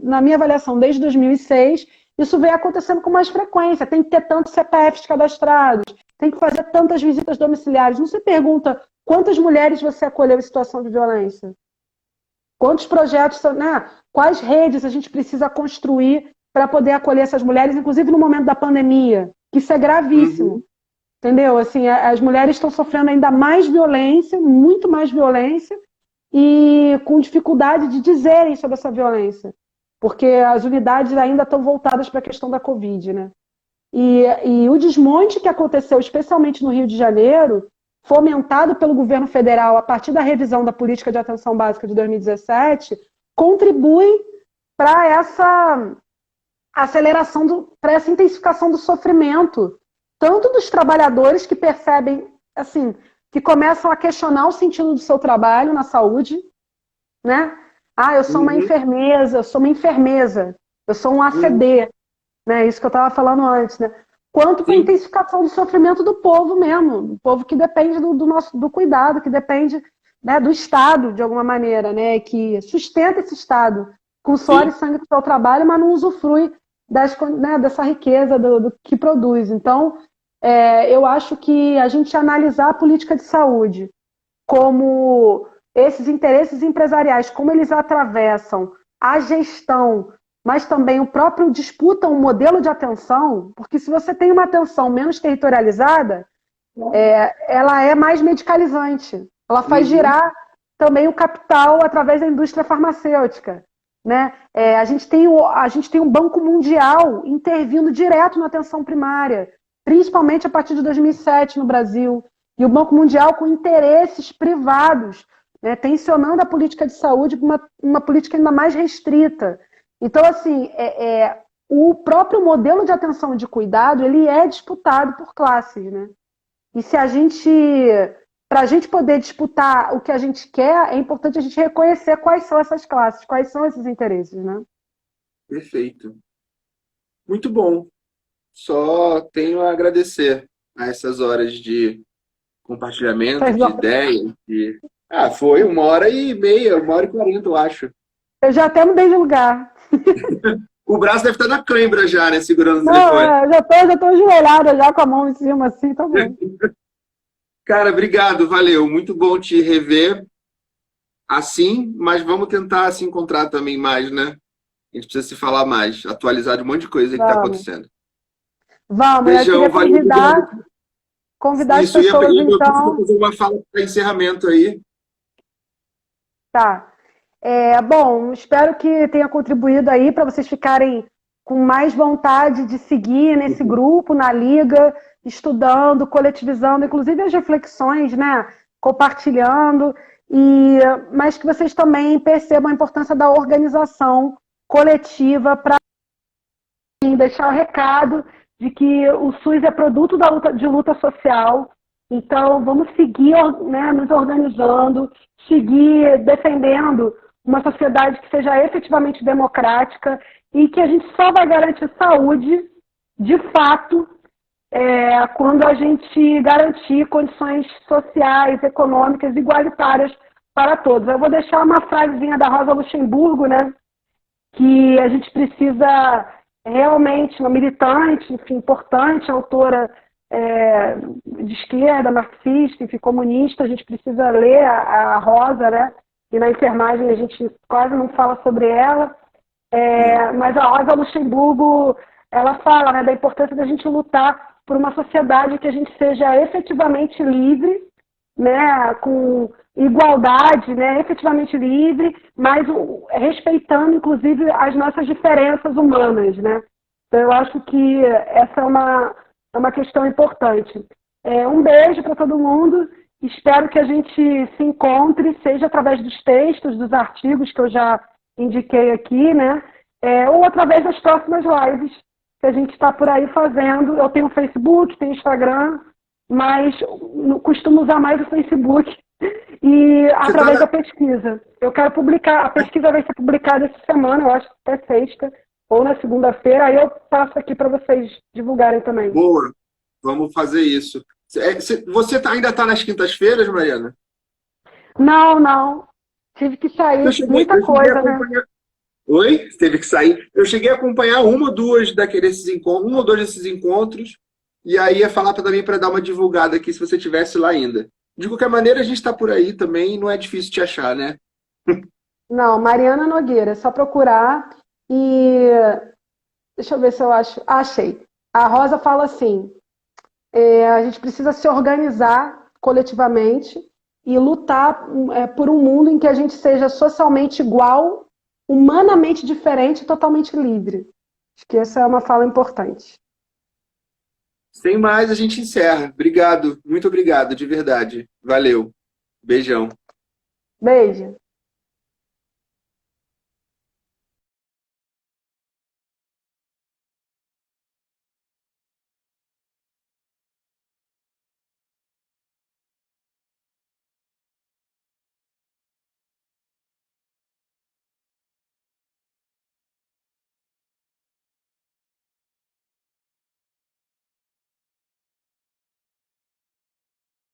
na minha avaliação, desde 2006, isso vem acontecendo com mais frequência. Tem que ter tantos CPFs cadastrados, tem que fazer tantas visitas domiciliares. Não se pergunta quantas mulheres você acolheu em situação de violência, quantos projetos, né? Quais redes a gente precisa construir para poder acolher essas mulheres, inclusive no momento da pandemia, que isso é gravíssimo. Uhum. Entendeu? Assim, as mulheres estão sofrendo ainda mais violência, muito mais violência, e com dificuldade de dizerem sobre essa violência, porque as unidades ainda estão voltadas para a questão da Covid, né? E o desmonte que aconteceu, especialmente no Rio de Janeiro, fomentado pelo governo federal a partir da revisão da Política de Atenção Básica de 2017, contribui para essa aceleração, para essa intensificação do sofrimento, tanto dos trabalhadores que percebem, assim, que começam a questionar o sentido do seu trabalho na saúde, né? Ah, eu sou uma Uhum. enfermeira, eu sou um Uhum. ACD, né? Isso que eu estava falando antes, né? Quanto para a Sim, intensificação do sofrimento do povo mesmo, do povo que depende do cuidado, que depende, né, do Estado, de alguma maneira, né? Que sustenta esse Estado com suor e sim. sangue do seu trabalho, mas não usufrui né, dessa riqueza do que produz. Então, eu acho que a gente analisar a política de saúde como esses interesses empresariais, como eles atravessam a gestão, mas também o próprio disputam o modelo de atenção, porque se você tem uma atenção menos territorializada, ela é mais medicalizante. Ela faz Uhum. girar também o capital através da indústria farmacêutica. Né? A gente tem um Banco Mundial intervindo direto na atenção primária, principalmente a partir de 2007 no Brasil. E o Banco Mundial com interesses privados, né, tensionando a política de saúde para uma política ainda mais restrita. Então, assim, o próprio modelo de atenção e de cuidado ele é disputado por classes, né? E se a gente, para a gente poder disputar o que a gente quer, é importante a gente reconhecer quais são essas classes, quais são esses interesses, né? Perfeito. Muito bom. Só tenho a agradecer a essas horas de compartilhamento, de ideias. Foi 1h30, 1h40, eu acho. Eu já até mudei de lugar. O braço deve estar na cãibra já, né? Segurando o Não, telefone. já tô ajoelhada já com a mão em cima assim, tá bom. Cara, obrigado, valeu. Muito bom te rever assim, mas vamos tentar se encontrar também mais, né? A gente precisa se falar mais, atualizar de um monte de coisa que está Vamos. acontecendo. Vamos, eu Beijão, queria valeu, obrigado. convidar as Isso, pessoas ia então. fazer uma fala para encerramento aí. Tá. Bom, espero que tenha contribuído aí para vocês ficarem com mais vontade de seguir nesse grupo, na liga, estudando, coletivizando, inclusive as reflexões, né? Compartilhando, mas que vocês também percebam a importância da organização coletiva para deixar o recado de que o SUS é produto de luta social. Então, vamos seguir, né, nos organizando, seguir defendendo uma sociedade que seja efetivamente democrática e que a gente só vai garantir saúde, de fato, quando a gente garantir condições sociais, econômicas, igualitárias para todos. Eu vou deixar uma frasezinha da Rosa Luxemburgo, né, que a gente precisa realmente, uma militante, enfim, importante, autora de esquerda, marxista, enfim, comunista, a gente precisa ler a Rosa, né? E na enfermagem a gente quase não fala sobre ela, Mas a Rosa Luxemburgo, ela fala, né, da importância da gente lutar por uma sociedade que a gente seja efetivamente livre, né, com igualdade, né, efetivamente livre, mas respeitando, inclusive, as nossas diferenças humanas, né? Então, eu acho que essa é uma questão importante. Um beijo para todo mundo. Espero que a gente se encontre, seja através dos textos, dos artigos que eu já indiquei aqui, né? Ou através das próximas lives que a gente está por aí fazendo. Eu tenho Facebook, tenho Instagram, mas costumo usar mais o Facebook e Você tá através da pesquisa. Eu quero publicar, a pesquisa vai ser publicada essa semana, eu acho que até sexta, ou na segunda-feira, aí eu passo aqui para vocês divulgarem também. boa, vamos fazer isso. Você ainda está nas quintas-feiras, Mariana? Não, não. Tive que sair, muita Eu cheguei a coisa, né? acompanhar. Oi? Teve que sair. Eu cheguei a acompanhar uma ou duas daqueles encontros, um ou dois desses encontros, e aí ia falar também para dar uma divulgada aqui se você estivesse lá ainda. De qualquer maneira, a gente está por aí também, não é difícil te achar, né? Não, Mariana Nogueira, é só procurar e deixa eu ver se eu acho. Achei. A Rosa fala assim: a gente precisa se organizar coletivamente e lutar por um mundo em que a gente seja socialmente igual, humanamente diferente e totalmente livre. Acho que essa é uma fala importante. Sem mais, a gente encerra. Obrigado, muito obrigado, de verdade. Valeu. Beijão. Beijo.